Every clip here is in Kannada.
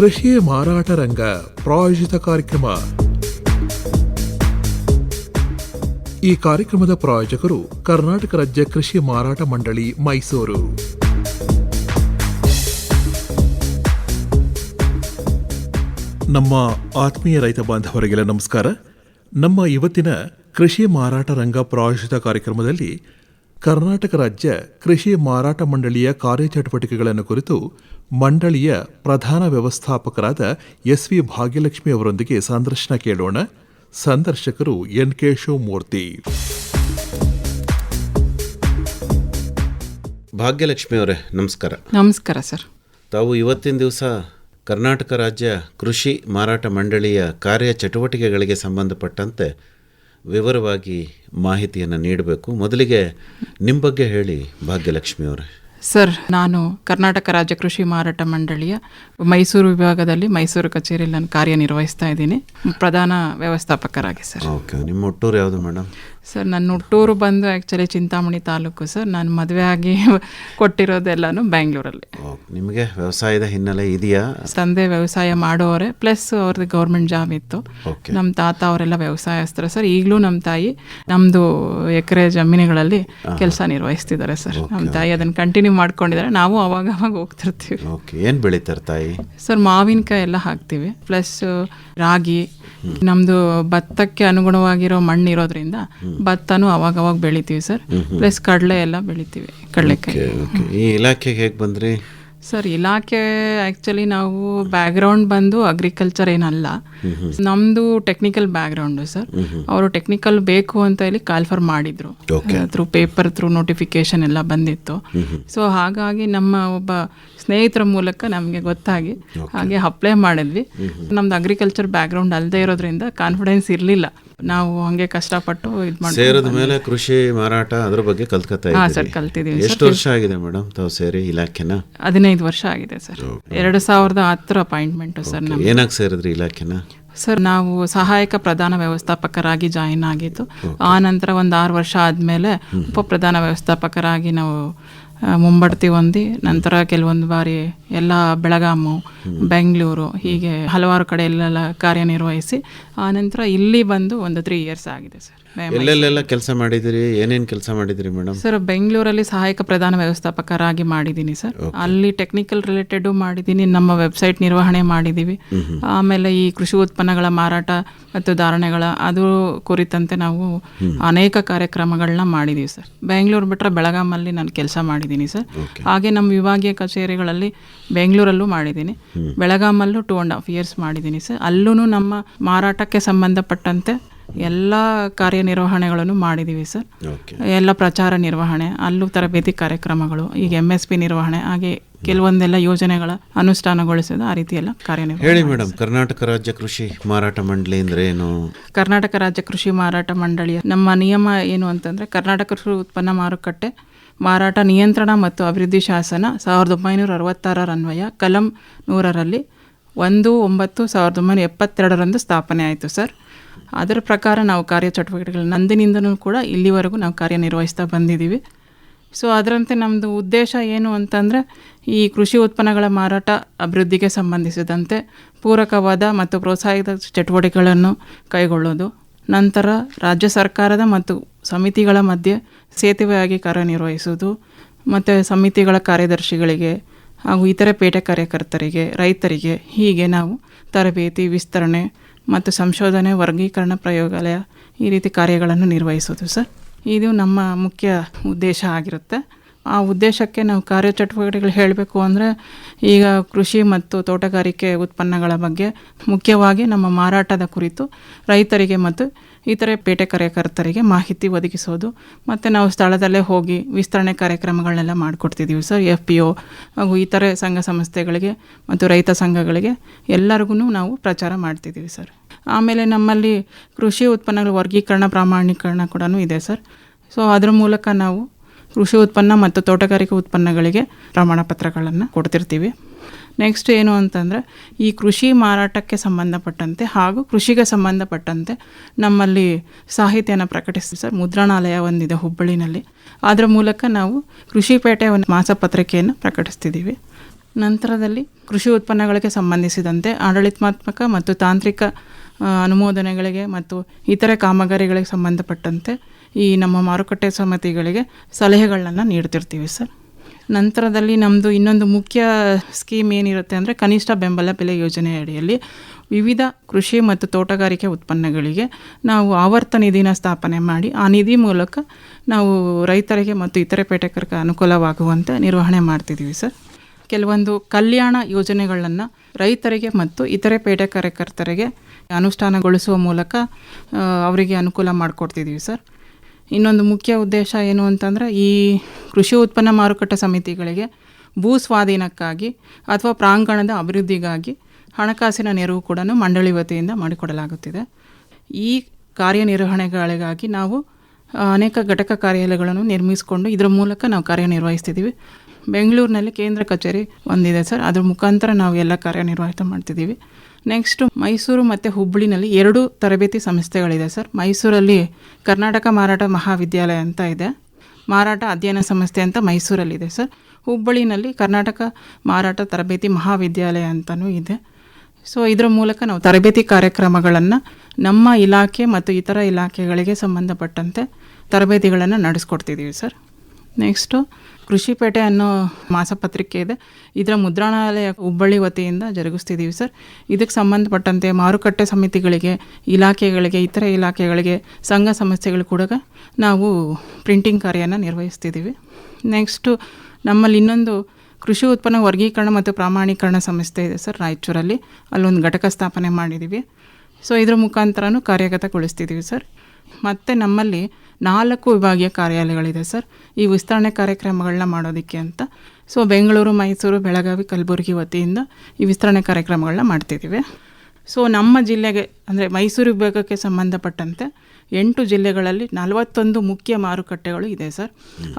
ಕೃಷಿ ಮಾರಾಟ ರಂಗ ಪ್ರಾಯೋಜಿತ ಕಾರ್ಯಕ್ರಮ. ಈ ಕಾರ್ಯಕ್ರಮದ ಪ್ರಾಯೋಜಕರು ಕರ್ನಾಟಕ ರಾಜ್ಯ ಕೃಷಿ ಮಾರಾಟ ಮಂಡಳಿ, ಮೈಸೂರು. ನಮ್ಮ ಆತ್ಮೀಯ ರೈತ ಬಾಂಧವರಿಗೆಲ್ಲ ನಮಸ್ಕಾರ. ನಮ್ಮ ಇವತ್ತಿನ ಕೃಷಿ ಮಾರಾಟ ರಂಗ ಪ್ರಾಯೋಜಿತ ಕಾರ್ಯಕ್ರಮದಲ್ಲಿ ಕರ್ನಾಟಕ ರಾಜ್ಯ ಕೃಷಿ ಮಾರಾಟ ಮಂಡಳಿಯ ಕಾರ್ಯಚಟುವಟಿಕೆಗಳನ್ನು ಕುರಿತು ಮಂಡಳಿಯ ಪ್ರಧಾನ ವ್ಯವಸ್ಥಾಪಕರಾದ ಎಸ್.ವಿ. ಭಾಗ್ಯಲಕ್ಷ್ಮಿ ಅವರೊಂದಿಗೆ ಸಂದರ್ಶನ ಕೇಳೋಣ. ಸಂದರ್ಶಕರು ಎನ್.ಕೆ. ಶಿವಮೂರ್ತಿ. ಭಾಗ್ಯಲಕ್ಷ್ಮಿ ಅವರೇ, ನಮಸ್ಕಾರ. ನಮಸ್ಕಾರ ಸರ್. ತಾವು ಇವತ್ತಿನ ದಿವಸ ಕರ್ನಾಟಕ ರಾಜ್ಯ ಕೃಷಿ ಮಾರಾಟ ಮಂಡಳಿಯ ಕಾರ್ಯಚಟುವಟಿಕೆಗಳಿಗೆ ಸಂಬಂಧಪಟ್ಟಂತೆ ವಿವರವಾಗಿ ಮಾಹಿತಿಯನ್ನು ನೀಡಬೇಕು. ಮೊದಲಿಗೆ ನಿಮ್ಮ ಬಗ್ಗೆ ಹೇಳಿ ಭಾಗ್ಯಲಕ್ಷ್ಮಿ ಅವರೇ. ಸರ್, ನಾನು ಕರ್ನಾಟಕ ರಾಜ್ಯ ಕೃಷಿ ಮಾರಾಟ ಮಂಡಳಿಯ ಮೈಸೂರು ವಿಭಾಗದಲ್ಲಿ ಮೈಸೂರು ಕಚೇರಿಯಲ್ಲಿ ನಾನು ಕಾರ್ಯನಿರ್ವಹಿಸ್ತಾ ಇದ್ದೀನಿ, ಪ್ರಧಾನ ವ್ಯವಸ್ಥಾಪಕರಾಗಿ. Sir, okay. ನಿಮ್ಮ ಹುಟ್ಟೂರು ಯಾವುದು ಮೇಡಮ್? ಸರ್, ನನ್ನ ಹುಟ್ಟೂರು ಬಂದು ಆ್ಯಕ್ಚುಲಿ ಚಿಂತಾಮಣಿ ತಾಲೂಕು. ಸರ್, ನಾನು ಮದುವೆ ಆಗಿ ಕೊಟ್ಟಿರೋದೆಲ್ಲನೂ ಬ್ಯಾಂಗ್ಳೂರಲ್ಲಿ. ನಿಮಗೆ ವ್ಯವಸಾಯದ ಹಿನ್ನೆಲೆ ಇದೆಯಾ? ತಂದೆ ವ್ಯವಸಾಯ ಮಾಡೋರೆ, ಪ್ಲಸ್ ಅವ್ರದ್ದು ಗೌರ್ಮೆಂಟ್ ಜಾಬ್ ಇತ್ತು. ನಮ್ಮ ತಾತ ಅವರೆಲ್ಲ ವ್ಯವಸಾಯಸ್ಥರು ಸರ್. ಈಗಲೂ ನಮ್ಮ ತಾಯಿ ನಮ್ಮದು ಎಕರೆ ಜಮೀನುಗಳಲ್ಲಿ ಕೆಲಸ ನಿರ್ವಹಿಸ್ತಿದ್ದಾರೆ ಸರ್. ನಮ್ಮ ತಾಯಿ ಅದನ್ನು ಕಂಟಿನ್ಯೂ ಮಾಡ್ಕೊಂಡಿದ್ದಾರೆ. ನಾವು ಅವಾಗ ಹೋಗ್ತಿರ್ತೀವಿ. ಏನು ಬೆಳೀತಾರೆ ತಾಯಿ? ಸರ್, ಮಾವಿನಕಾಯಿ ಎಲ್ಲ ಹಾಕ್ತೀವಿ, ಪ್ಲಸ್ ರಾಗಿ. ನಮ್ಮದು ಭತ್ತಕ್ಕೆ ಅನುಗುಣವಾಗಿರೋ ಮಣ್ಣು ಇರೋದ್ರಿಂದ ಭತ್ತನೂ ಅವಾಗ ಬೆಳಿತೀವಿ ಸರ್. ಪ್ಲಸ್ ಕಡಲೆ ಎಲ್ಲ ಬೆಳಿತೀವಿ, ಕಡಲೆಕಾಯಿ. ಈ ಇಲಾಖೆಗೆ ಹೇಗೆ ಬಂದ್ರಿ? ಸರ್, ಇಲಾಖೆ ಆ್ಯಕ್ಚುಲಿ ನಾವು ಬ್ಯಾಕ್ಗ್ರೌಂಡ್ ಬಂದು ಅಗ್ರಿಕಲ್ಚರ್ ಏನಲ್ಲ, ನಮ್ಮದು ಟೆಕ್ನಿಕಲ್ ಬ್ಯಾಕ್ಗ್ರೌಂಡು ಸರ್. ಅವರು ಟೆಕ್ನಿಕಲ್ ಬೇಕು ಅಂತ ಹೇಳಿ ಕಾಲ್ಫರ್ ಮಾಡಿದ್ರು. ಥ್ರೂ ಪೇಪರ್ ಥ್ರೂ ನೋಟಿಫಿಕೇಶನ್ ಎಲ್ಲ ಬಂದಿತ್ತು. ಸೊ ಹಾಗಾಗಿ ನಮ್ಮ ಒಬ್ಬ ಸ್ನೇಹಿತರ ಮೂಲಕ ನಮಗೆ ಗೊತ್ತಾಗಿ ಹಾಗೆ ಅಪ್ಲೈ ಮಾಡಿದ್ವಿ. ನಮ್ದು ಅಗ್ರಿಕಲ್ಚರ್ ಬ್ಯಾಕ್ಗ್ರೌಂಡ್ ಅಲ್ಲದೆ ಇರೋದ್ರಿಂದ ಕಾನ್ಫಿಡೆನ್ಸ್ ಇರಲಿಲ್ಲ. ನಾವು ಹಂಗೆ ಕಷ್ಟಪಟ್ಟು ಇದು ಮಾಡಿ ಸೇರಿದ ಮೇಲೆ ಕೃಷಿ ಮಾರಾಟ ಅದ್ರ ಬಗ್ಗೆ ಕಲ್ತಿದ್ದೀವಿ. ಎಷ್ಟು ವರ್ಷ ಆಗಿದೆ ಮೇಡಮ್ ತಾವು ಸೇರಿ ಇಲಾಖೆನ? 15 ವರ್ಷ ಆಗಿದೆ ಸರ್. 2010 appointment sir. ಏನಾಗಿ ಸೇರಿದ್ರಿ ಇಲಾಖೆನ? ಸರ್, ನಾವು ಸಹಾಯಕ ಪ್ರಧಾನ ವ್ಯವಸ್ಥಾಪಕರಾಗಿ ಜಾಯಿನ್ ಆಗಿದ್ದು. ಆ ನಂತರ ಒಂದು 6 ವರ್ಷ ಆದಮೇಲೆ ಉಪ ಪ್ರಧಾನ ವ್ಯವಸ್ಥಾಪಕರಾಗಿ ನಾವು ಮುಂಬಡ್ತಿ ಹೊಂದಿ, ನಂತರ ಕೆಲವೊಂದು ಬಾರಿ ಎಲ್ಲ ಬೆಳಗಾಮು, ಬೆಂಗಳೂರು, ಹೀಗೆ ಹಲವಾರು ಕಡೆ ಎಲ್ಲ ಕಾರ್ಯನಿರ್ವಹಿಸಿ ಆನಂತರ ಇಲ್ಲಿ ಬಂದು ಒಂದು 3 years ಆಗಿದೆ ಸರ್. ಎಲ್ಲೆಲ್ಲೆಲ್ಲ ಕೆಲಸ ಮಾಡಿದಿರಿ? ಏನೇನು ಕೆಲಸ ಮಾಡಿದಿರಿ ಮೇಡಮ್? ಸರ್, ಬೆಂಗಳೂರಲ್ಲಿ ಸಹಾಯಕ ಪ್ರಧಾನ ವ್ಯವಸ್ಥಾಪಕರಾಗಿ ಮಾಡಿದ್ದೀನಿ ಸರ್. ಅಲ್ಲಿ ಟೆಕ್ನಿಕಲ್ ರಿಲೇಟೆಡು ಮಾಡಿದ್ದೀನಿ. ನಮ್ಮ ವೆಬ್ಸೈಟ್ ನಿರ್ವಹಣೆ ಮಾಡಿದ್ದೀವಿ. ಆಮೇಲೆ ಈ ಕೃಷಿ ಉತ್ಪನ್ನಗಳ ಮಾರಾಟ ಮತ್ತು ಧಾರಣೆಗಳ ಅದು ಕುರಿತಂತೆ ನಾವು ಅನೇಕ ಕಾರ್ಯಕ್ರಮಗಳನ್ನ ಮಾಡಿದ್ದೀವಿ ಸರ್. ಬೆಂಗಳೂರು ಬಿಟ್ಟರೆ ಬೆಳಗಾಮಲ್ಲಿ ನಾನು ಕೆಲಸ ಮಾಡಿದ್ದೀನಿ ಸರ್. ಹಾಗೆ ನಮ್ಮ ವಿಭಾಗೀಯ ಕಚೇರಿಗಳಲ್ಲಿ ಬೆಂಗಳೂರಲ್ಲೂ ಮಾಡಿದ್ದೀನಿ, ಬೆಳಗಾಮಲ್ಲೂ 2.5 years ಮಾಡಿದ್ದೀನಿ ಸರ್. ಅಲ್ಲೂ ನಮ್ಮ ಮಾರಾಟಕ್ಕೆ ಸಂಬಂಧಪಟ್ಟಂತೆ ಎಲ್ಲ ಕಾರ್ಯನಿರ್ವಹಣೆಗಳನ್ನು ಮಾಡಿದ್ದೀವಿ ಸರ್. ಎಲ್ಲ ಪ್ರಚಾರ ನಿರ್ವಹಣೆ, ಅಲ್ಲೂ ತರಬೇತಿ ಕಾರ್ಯಕ್ರಮಗಳು, ಈಗ MSP ನಿರ್ವಹಣೆ, ಹಾಗೆ ಕೆಲವೊಂದೆಲ್ಲ ಯೋಜನೆಗಳ ಅನುಷ್ಠಾನಗೊಳಿಸೋದು, ಆ ರೀತಿ ಎಲ್ಲ ಕಾರ್ಯನಿರ್ವಹಣೆ. ಹೇಳಿ ಮೇಡಮ್, ಕರ್ನಾಟಕ ರಾಜ್ಯ ಕೃಷಿ ಮಾರಾಟ ಮಂಡಳಿ ಅಂದ್ರೆ ಏನು? ಕರ್ನಾಟಕ ರಾಜ್ಯ ಕೃಷಿ ಮಾರಾಟ ಮಂಡಳಿಯ ನಮ್ಮ ನಿಯಮ ಏನು ಅಂತಂದರೆ, ಕರ್ನಾಟಕ ಕೃಷಿ ಉತ್ಪನ್ನ ಮಾರುಕಟ್ಟೆ ಮಾರಾಟ ನಿಯಂತ್ರಣ ಮತ್ತು ಅಭಿವೃದ್ಧಿ ಶಾಸನ 1966 ಅನ್ವಯ ಕಲಂ 100ರಲ್ಲಿ 1/9/1972 ಸ್ಥಾಪನೆ ಆಯಿತು ಸರ್. ಅದರ ಪ್ರಕಾರ ನಾವು ಕಾರ್ಯಚಟುವಟಿಕೆಗಳು ನಂದಿನಿಂದನೂ ಕೂಡ ಇಲ್ಲಿವರೆಗೂ ನಾವು ಕಾರ್ಯನಿರ್ವಹಿಸ್ತಾ ಬಂದಿದ್ದೀವಿ. ಸೊ ಅದರಂತೆ ನಮ್ಮದು ಉದ್ದೇಶ ಏನು ಅಂತಂದರೆ, ಈ ಕೃಷಿ ಉತ್ಪನ್ನಗಳ ಮಾರಾಟ ಅಭಿವೃದ್ಧಿಗೆ ಸಂಬಂಧಿಸಿದಂತೆ ಪೂರಕವಾದ ಮತ್ತು ಪ್ರೋತ್ಸಾಹಿತ ಚಟುವಟಿಕೆಗಳನ್ನು ಕೈಗೊಳ್ಳೋದು, ನಂತರ ರಾಜ್ಯ ಸರ್ಕಾರದ ಮತ್ತು ಸಮಿತಿಗಳ ಮಧ್ಯೆ ಸೇತುವೆಯಾಗಿ ಕಾರ್ಯನಿರ್ವಹಿಸುವುದು, ಮತ್ತು ಸಮಿತಿಗಳ ಕಾರ್ಯದರ್ಶಿಗಳಿಗೆ ಹಾಗೂ ಇತರೆ ಪೇಟೆ ಕಾರ್ಯಕರ್ತರಿಗೆ, ರೈತರಿಗೆ ಹೀಗೆ ನಾವು ತರಬೇತಿ, ವಿಸ್ತರಣೆ ಮತ್ತು ಸಂಶೋಧನೆ, ವರ್ಗೀಕರಣ, ಪ್ರಯೋಗಾಲಯ ಈ ರೀತಿ ಕಾರ್ಯಗಳನ್ನು ನಿರ್ವಹಿಸೋದು ಸರ್. ಇದು ನಮ್ಮ ಮುಖ್ಯ ಉದ್ದೇಶ ಆಗಿರುತ್ತೆ. ಆ ಉದ್ದೇಶಕ್ಕೆ ನಾವು ಕಾರ್ಯಚಟುವಟಿಕೆಗಳು ಹೇಳಬೇಕು ಅಂದರೆ, ಈಗ ಕೃಷಿ ಮತ್ತು ತೋಟಗಾರಿಕೆ ಉತ್ಪನ್ನಗಳ ಬಗ್ಗೆ ಮುಖ್ಯವಾಗಿ ನಮ್ಮ ಮಾರಾಟದ ಕುರಿತು ರೈತರಿಗೆ ಮತ್ತು ಇತರೆ ಪೇಟೆ ಕಾರ್ಯಕರ್ತರಿಗೆ ಮಾಹಿತಿ ಒದಗಿಸೋದು, ಮತ್ತು ನಾವು ಸ್ಥಳದಲ್ಲೇ ಹೋಗಿ ವಿಸ್ತರಣೆ ಕಾರ್ಯಕ್ರಮಗಳನ್ನೆಲ್ಲ ಮಾಡಿಕೊಡ್ತಿದ್ದೀವಿ ಸರ್. FPO ಹಾಗೂ ಇತರೆ ಸಂಘ ಸಂಸ್ಥೆಗಳಿಗೆ ಮತ್ತು ರೈತ ಸಂಘಗಳಿಗೆ ಎಲ್ಲರಿಗೂ ನಾವು ಪ್ರಚಾರ ಮಾಡ್ತಿದ್ದೀವಿ ಸರ್. ಆಮೇಲೆ ನಮ್ಮಲ್ಲಿ ಕೃಷಿ ಉತ್ಪನ್ನಗಳ ವರ್ಗೀಕರಣ, ಪ್ರಾಮಾಣೀಕರಣ ಕೂಡ ಇದೆ ಸರ್. ಸೊ ಅದರ ಮೂಲಕ ನಾವು ಕೃಷಿ ಉತ್ಪನ್ನ ಮತ್ತು ತೋಟಗಾರಿಕೆ ಉತ್ಪನ್ನಗಳಿಗೆ ಪ್ರಮಾಣ ಪತ್ರಗಳನ್ನು ಕೊಡ್ತಿರ್ತೀವಿ. ನೆಕ್ಸ್ಟ್ ಏನು ಅಂತಂದರೆ, ಈ ಕೃಷಿ ಮಾರಾಟಕ್ಕೆ ಸಂಬಂಧಪಟ್ಟಂತೆ ಹಾಗೂ ಕೃಷಿಗೆ ಸಂಬಂಧಪಟ್ಟಂತೆ ನಮ್ಮಲ್ಲಿ ಸಾಹಿತ್ಯನ ಪ್ರಕಟಿಸ್ತೀವಿ ಸರ್. ಮುದ್ರಣಾಲಯ ಒಂದಿದೆ ಹುಬ್ಬಳ್ಳಿನಲ್ಲಿ, ಅದರ ಮೂಲಕ ನಾವು ಕೃಷಿ ಪೇಟೆ ಒಂದು ಮಾಸಪತ್ರಿಕೆಯನ್ನು ಪ್ರಕಟಿಸ್ತಿದ್ದೀವಿ. ನಂತರದಲ್ಲಿ ಕೃಷಿ ಉತ್ಪನ್ನಗಳಿಗೆ ಸಂಬಂಧಿಸಿದಂತೆ ಆಡಳಿತಾತ್ಮಕ ಮತ್ತು ತಾಂತ್ರಿಕ ಅನುಮೋದನೆಗಳಿಗೆ ಮತ್ತು ಇತರೆ ಕಾಮಗಾರಿಗಳಿಗೆ ಸಂಬಂಧಪಟ್ಟಂತೆ ಈ ನಮ್ಮ ಮಾರುಕಟ್ಟೆ ಸಮಿತಿಗಳಿಗೆ ಸಲಹೆಗಳನ್ನು ನೀಡ್ತಿರ್ತೀವಿ ಸರ್. ನಂತರದಲ್ಲಿ ನಮ್ಮದು ಇನ್ನೊಂದು ಮುಖ್ಯ ಸ್ಕೀಮ್ ಏನಿರುತ್ತೆ ಅಂದರೆ ಕನಿಷ್ಠ ಬೆಂಬಲ ಬೆಲೆ ಯೋಜನೆ ಅಡಿಯಲ್ಲಿ ವಿವಿಧ ಕೃಷಿ ಮತ್ತು ತೋಟಗಾರಿಕೆ ಉತ್ಪನ್ನಗಳಿಗೆ ನಾವು ಆವರ್ತ ನಿಧಿನ ಸ್ಥಾಪನೆ ಮಾಡಿ ಆ ನಿಧಿ ಮೂಲಕ ನಾವು ರೈತರಿಗೆ ಮತ್ತು ಇತರೆ ಪೇಟೆಕರಿಗೆ ಅನುಕೂಲವಾಗುವಂತೆ ನಿರ್ವಹಣೆ ಮಾಡ್ತಿದ್ದೀವಿ ಸರ್. ಕೆಲವೊಂದು ಕಲ್ಯಾಣ ಯೋಜನೆಗಳನ್ನು ರೈತರಿಗೆ ಮತ್ತು ಇತರೆ ಪೇಟೆ ಕಾರ್ಯಕರ್ತರಿಗೆ ಅನುಷ್ಠಾನಗೊಳಿಸುವ ಮೂಲಕ ಅವರಿಗೆ ಅನುಕೂಲ ಮಾಡಿಕೊಡ್ತಿದ್ದೀವಿ ಸರ್. ಇನ್ನೊಂದು ಮುಖ್ಯ ಉದ್ದೇಶ ಏನು ಅಂತಂದರೆ ಈ ಕೃಷಿ ಉತ್ಪನ್ನ ಮಾರುಕಟ್ಟೆ ಸಮಿತಿಗಳಿಗೆ ಭೂ ಸ್ವಾಧೀನಕ್ಕಾಗಿ ಅಥವಾ ಪ್ರಾಂಗಣದ ಅಭಿವೃದ್ಧಿಗಾಗಿ ಹಣಕಾಸಿನ ನೆರವು ಕೂಡ ಮಂಡಳಿ ವತಿಯಿಂದ ಮಾಡಿಕೊಡಲಾಗುತ್ತಿದೆ. ಈ ಕಾರ್ಯನಿರ್ವಹಣೆಗಳಿಗಾಗಿ ನಾವು ಅನೇಕ ಘಟಕ ಕಾರ್ಯಾಲಯಗಳನ್ನು ನಿರ್ಮಿಸಿಕೊಂಡು ಇದರ ಮೂಲಕ ನಾವು ಕಾರ್ಯನಿರ್ವಹಿಸ್ತಿದ್ದೀವಿ. ಬೆಂಗಳೂರಿನಲ್ಲಿ ಕೇಂದ್ರ ಕಚೇರಿ ಒಂದಿದೆ ಸರ್, ಅದ್ರ ಮುಖಾಂತರ ನಾವು ಎಲ್ಲ ಕಾರ್ಯನಿರ್ವಹಿತ ಮಾಡ್ತಿದ್ದೀವಿ. ನೆಕ್ಸ್ಟು ಮೈಸೂರು ಮತ್ತು ಹುಬ್ಬಳ್ಳಿನಲ್ಲಿ 2 ತರಬೇತಿ ಸಂಸ್ಥೆಗಳಿದೆ ಸರ್. ಮೈಸೂರಲ್ಲಿ ಕರ್ನಾಟಕ ಮಾರಾಟ ಮಹಾವಿದ್ಯಾಲಯ ಅಂತ ಇದೆ, ಮಾರಾಟ ಅಧ್ಯಯನ ಸಂಸ್ಥೆ ಅಂತ ಮೈಸೂರಲ್ಲಿದೆ ಸರ್. ಹುಬ್ಬಳ್ಳಿನಲ್ಲಿ ಕರ್ನಾಟಕ ಮಾರಾಟ ತರಬೇತಿ ಮಹಾವಿದ್ಯಾಲಯ ಅಂತಲೂ ಇದೆ. ಸೊ ಇದರ ಮೂಲಕ ನಾವು ತರಬೇತಿ ಕಾರ್ಯಕ್ರಮಗಳನ್ನು ನಮ್ಮ ಇಲಾಖೆ ಮತ್ತು ಇತರ ಇಲಾಖೆಗಳಿಗೆ ಸಂಬಂಧಪಟ್ಟಂತೆ ತರಬೇತಿಗಳನ್ನು ನಡೆಸ್ಕೊಡ್ತಿದ್ದೀವಿ ಸರ್. ನೆಕ್ಸ್ಟು ಕೃಷಿಪೇಟೆ ಅನ್ನೋ ಮಾಸಪತ್ರಿಕೆ ಇದೆ, ಇದರ ಮುದ್ರಣಾಲಯ ಹುಬ್ಬಳ್ಳಿ ವತಿಯಿಂದ ಜರುಗಿಸ್ತಿದ್ದೀವಿ ಸರ್. ಇದಕ್ಕೆ ಸಂಬಂಧಪಟ್ಟಂತೆ ಮಾರುಕಟ್ಟೆ ಸಮಿತಿಗಳಿಗೆ, ಇಲಾಖೆಗಳಿಗೆ, ಇತರ ಇಲಾಖೆಗಳಿಗೆ, ಸಂಘ ಸಂಸ್ಥೆಗಳು ಕೂಡ ನಾವು ಪ್ರಿಂಟಿಂಗ್ ಕಾರ್ಯನ ನಿರ್ವಹಿಸ್ತಿದ್ದೀವಿ. ನೆಕ್ಸ್ಟು ನಮ್ಮಲ್ಲಿ ಇನ್ನೊಂದು ಕೃಷಿ ಉತ್ಪನ್ನ ವರ್ಗೀಕರಣ ಮತ್ತು ಪ್ರಮಾಣೀಕರಣ ಸಂಸ್ಥೆ ಇದೆ ಸರ್ ರಾಯಚೂರಲ್ಲಿ, ಅಲ್ಲೊಂದು ಘಟಕ ಸ್ಥಾಪನೆ ಮಾಡಿದ್ದೀವಿ. ಸೊ ಇದ್ರ ಮುಖಾಂತರನೂ ಕಾರ್ಯಗತಗೊಳಿಸ್ತಿದ್ದೀವಿ ಸರ್. ಮತ್ತು ನಮ್ಮಲ್ಲಿ 4 ವಿಭಾಗೀಯ ಕಾರ್ಯಾಲಯಗಳಿದೆ ಸರ್ ಈ ವಿಸ್ತರಣೆ ಕಾರ್ಯಕ್ರಮಗಳನ್ನ ಮಾಡೋದಕ್ಕೆ ಅಂತ. ಸೊ ಬೆಂಗಳೂರು, ಮೈಸೂರು, ಬೆಳಗಾವಿ, ಕಲಬುರಗಿ ವತಿಯಿಂದ ಈ ವಿಸ್ತರಣೆ ಕಾರ್ಯಕ್ರಮಗಳನ್ನ ಮಾಡ್ತಿದ್ದೀವಿ. ಸೊ ನಮ್ಮ ಜಿಲ್ಲೆಗೆ ಅಂದರೆ ಮೈಸೂರು ವಿಭಾಗಕ್ಕೆ ಸಂಬಂಧಪಟ್ಟಂತೆ 8 ಜಿಲ್ಲೆಗಳಲ್ಲಿ 41 ಮುಖ್ಯ ಮಾರುಕಟ್ಟೆಗಳು ಇದೆ ಸರ್.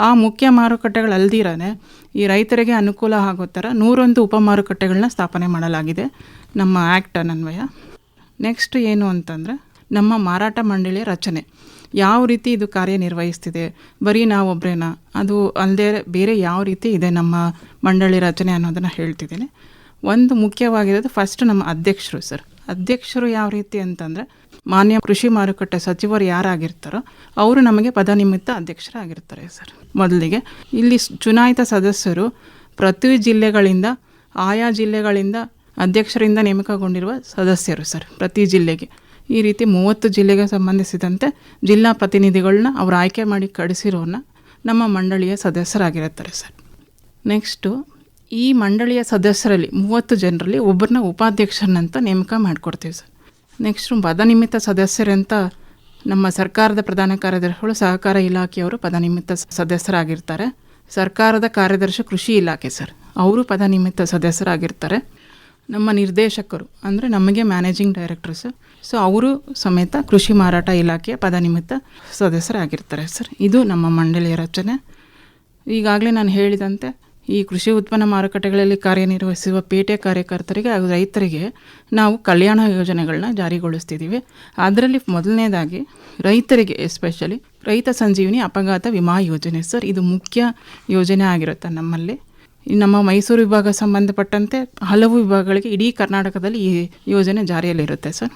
ಆ ಮುಖ್ಯ ಮಾರುಕಟ್ಟೆಗಳು ಅಲ್ದಿರೇ ಈ ರೈತರಿಗೆ ಅನುಕೂಲ ಆಗೋ ಥರ 101 ಉಪ ಮಾರುಕಟ್ಟೆಗಳನ್ನ ಸ್ಥಾಪನೆ ಮಾಡಲಾಗಿದೆ ನಮ್ಮ ಆ್ಯಕ್ಟ್ ಅನ್ವಯ. ನೆಕ್ಸ್ಟ್ ಏನು ಅಂತಂದರೆ ನಮ್ಮ ಮಾರಾಟ ಮಂಡಳಿಯ ರಚನೆ ಯಾವ ರೀತಿ ಇದು ಕಾರ್ಯನಿರ್ವಹಿಸ್ತಿದೆ, ಬರೀ ನಾವೊಬ್ಬರೇನಾ, ಅದು ಅಲ್ಲದೆ ಬೇರೆ ಯಾವ ರೀತಿ ಇದೆ ನಮ್ಮ ಮಂಡಳಿ ರಚನೆ ಅನ್ನೋದನ್ನು ಹೇಳ್ತಿದ್ದೀನಿ. ಒಂದು ಮುಖ್ಯವಾಗಿರೋದು ಫಸ್ಟ್ ನಮ್ಮ ಅಧ್ಯಕ್ಷರು ಸರ್. ಅಧ್ಯಕ್ಷರು ಯಾವ ರೀತಿ ಅಂತಂದರೆ ಮಾನ್ಯ ಕೃಷಿ ಮಾರುಕಟ್ಟೆ ಸಚಿವರು ಯಾರಾಗಿರ್ತಾರೋ ಅವರು ನಮಗೆ ಪದನಿಮಿತ್ತ ಅಧ್ಯಕ್ಷರಾಗಿರ್ತಾರೆ ಸರ್. ಮೊದಲಿಗೆ ಇಲ್ಲಿ ಚುನಾಯಿತ ಸದಸ್ಯರು ಪ್ರತಿ ಜಿಲ್ಲೆಗಳಿಂದ, ಆಯಾ ಜಿಲ್ಲೆಗಳಿಂದ ಅಧ್ಯಕ್ಷರಿಂದ ನೇಮಕಗೊಂಡಿರುವ ಸದಸ್ಯರು ಸರ್. ಪ್ರತಿ ಜಿಲ್ಲೆಗೆ ಈ ರೀತಿ 30 ಜಿಲ್ಲೆಗೆ ಸಂಬಂಧಿಸಿದಂತೆ ಜಿಲ್ಲಾ ಪ್ರತಿನಿಧಿಗಳನ್ನ ಅವ್ರು ಆಯ್ಕೆ ಮಾಡಿ ಕಳಿಸಿರೋನ್ನ ನಮ್ಮ ಮಂಡಳಿಯ ಸದಸ್ಯರಾಗಿರುತ್ತಾರೆ ಸರ್. ನೆಕ್ಸ್ಟು ಈ ಮಂಡಳಿಯ ಸದಸ್ಯರಲ್ಲಿ 30 ಜನರಲ್ಲಿ ಒಬ್ಬರನ್ನ ಉಪಾಧ್ಯಕ್ಷರನ್ನಂತ ನೇಮಕ ಮಾಡಿಕೊಡ್ತೀವಿ ಸರ್. ನೆಕ್ಸ್ಟು ಪದನಿಮಿತ್ತ ಸದಸ್ಯರಂತ ನಮ್ಮ ಸರ್ಕಾರದ ಪ್ರಧಾನ ಕಾರ್ಯದರ್ಶಿಗಳು ಸಹಕಾರ ಇಲಾಖೆಯವರು ಪದನಿಮಿತ್ತ ಸದಸ್ಯರಾಗಿರ್ತಾರೆ. ಸರ್ಕಾರದ ಕಾರ್ಯದರ್ಶಿ ಕೃಷಿ ಇಲಾಖೆ ಸರ್, ಅವರು ಪದನಿಮಿತ್ತ ಸದಸ್ಯರಾಗಿರ್ತಾರೆ. ನಮ್ಮ ನಿರ್ದೇಶಕರು ಅಂದರೆ ನಮಗೆ ಮ್ಯಾನೇಜಿಂಗ್ ಡೈರೆಕ್ಟರ್ ಸರ್, ಸೊ ಅವರು ಸಮೇತ ಕೃಷಿ ಮಾರಾಟ ಇಲಾಖೆಯ ಪದನಿಮಿತ್ತ ಸದಸ್ಯರಾಗಿರ್ತಾರೆ ಸರ್. ಇದು ನಮ್ಮ ಮಂಡಳಿಯ ರಚನೆ. ಈಗಾಗಲೇ ನಾನು ಹೇಳಿದಂತೆ ಈ ಕೃಷಿ ಉತ್ಪನ್ನ ಮಾರುಕಟ್ಟೆಗಳಲ್ಲಿ ಕಾರ್ಯನಿರ್ವಹಿಸುವ ಪೇಟೆ ಕಾರ್ಯಕರ್ತರಿಗೆ ಹಾಗೂ ರೈತರಿಗೆ ನಾವು ಕಲ್ಯಾಣ ಯೋಜನೆಗಳನ್ನ ಜಾರಿಗೊಳಿಸ್ತಿದ್ದೀವಿ. ಅದರಲ್ಲಿ ಮೊದಲನೇದಾಗಿ ರೈತರಿಗೆ ಎಸ್ಪೆಷಲಿ ರೈತ ಸಂಜೀವಿನಿ ಅಪಘಾತ ವಿಮಾ ಯೋಜನೆ ಸರ್. ಇದು ಮುಖ್ಯ ಯೋಜನೆ ಆಗಿರುತ್ತೆ ನಮ್ಮಲ್ಲಿ. ನಮ್ಮ ಮೈಸೂರು ವಿಭಾಗ ಸಂಬಂಧಪಟ್ಟಂತೆ ಹಲವು ವಿಭಾಗಗಳಿಗೆ ಇಡೀ ಕರ್ನಾಟಕದಲ್ಲಿ ಈ ಯೋಜನೆ ಜಾರಿಯಲ್ಲಿರುತ್ತೆ ಸರ್.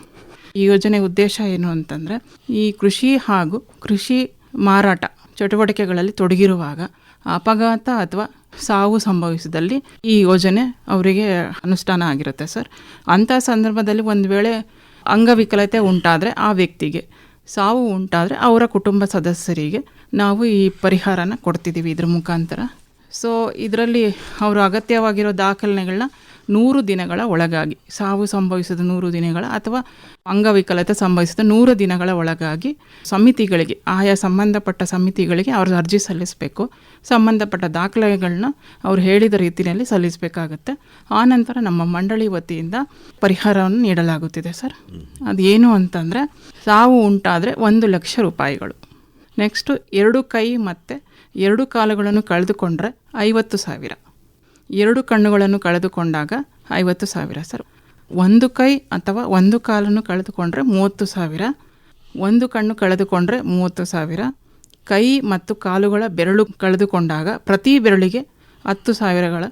ಈ ಯೋಜನೆ ಉದ್ದೇಶ ಏನು ಅಂತಂದರೆ ಈ ಕೃಷಿ ಹಾಗೂ ಕೃಷಿ ಮಾರಾಟ ಚಟುವಟಿಕೆಗಳಲ್ಲಿ ತೊಡಗಿರುವಾಗ ಅಪಘಾತ ಅಥವಾ ಸಾವು ಸಂಭವಿಸಿದಲ್ಲಿ ಈ ಯೋಜನೆ ಅವರಿಗೆ ಅನುಷ್ಠಾನ ಆಗಿರುತ್ತೆ ಸರ್. ಅಂಥ ಸಂದರ್ಭದಲ್ಲಿ ಒಂದು ವೇಳೆ ಅಂಗವಿಕಲತೆ ಉಂಟಾದರೆ ಆ ವ್ಯಕ್ತಿಗೆ, ಸಾವು ಉಂಟಾದರೆ ಅವರ ಕುಟುಂಬ ಸದಸ್ಯರಿಗೆ ನಾವು ಈ ಪರಿಹಾರನ ಕೊಡ್ತಿದ್ದೀವಿ ಇದ್ರ ಮುಖಾಂತರ. ಸೊ ಇದರಲ್ಲಿ ಅವರು ಅಗತ್ಯವಾಗಿರೋ ದಾಖಲೆಗಳನ್ನ 100 ದಿನಗಳ ಒಳಗಾಗಿ, ಸಾವು ಸಂಭವಿಸಿದ 100 ದಿನಗಳ ಅಥವಾ ಅಂಗವಿಕಲತೆ ಸಂಭವಿಸಿದ 100 ದಿನಗಳ ಒಳಗಾಗಿ ಸಮಿತಿಗಳಿಗೆ, ಆಯಾ ಸಂಬಂಧಪಟ್ಟ ಸಮಿತಿಗಳಿಗೆ ಅವರು ಅರ್ಜಿ ಸಲ್ಲಿಸಬೇಕು. ಸಂಬಂಧಪಟ್ಟ ದಾಖಲೆಗಳನ್ನ ಅವ್ರು ಹೇಳಿದ ರೀತಿಯಲ್ಲಿ ಸಲ್ಲಿಸಬೇಕಾಗತ್ತೆ. ಆನಂತರ ನಮ್ಮ ಮಂಡಳಿ ವತಿಯಿಂದ ಪರಿಹಾರವನ್ನು ನೀಡಲಾಗುತ್ತಿದೆ ಸರ್. ಅದೇನು ಅಂತಂದರೆ ಸಾವು ಉಂಟಾದರೆ 1 ಲಕ್ಷ ರೂಪಾಯಿಗಳು. ನೆಕ್ಸ್ಟು 2 ಕೈ ಮತ್ತು 2 ಕಾಲುಗಳನ್ನು ಕಳೆದುಕೊಂಡ್ರೆ 50,000. 2 ಕಣ್ಣುಗಳನ್ನು ಕಳೆದುಕೊಂಡಾಗ 50,000 ಸರ್. 1 ಕೈ ಅಥವಾ 1 ಕಾಲನ್ನು ಕಳೆದುಕೊಂಡ್ರೆ 30,000. 1 ಕಣ್ಣು ಕಳೆದುಕೊಂಡ್ರೆ 30,000. ಕೈ ಮತ್ತು ಕಾಲುಗಳ ಬೆರಳು ಕಳೆದುಕೊಂಡಾಗ ಪ್ರತಿ ಬೆರಳಿಗೆ 10,000ಗಳ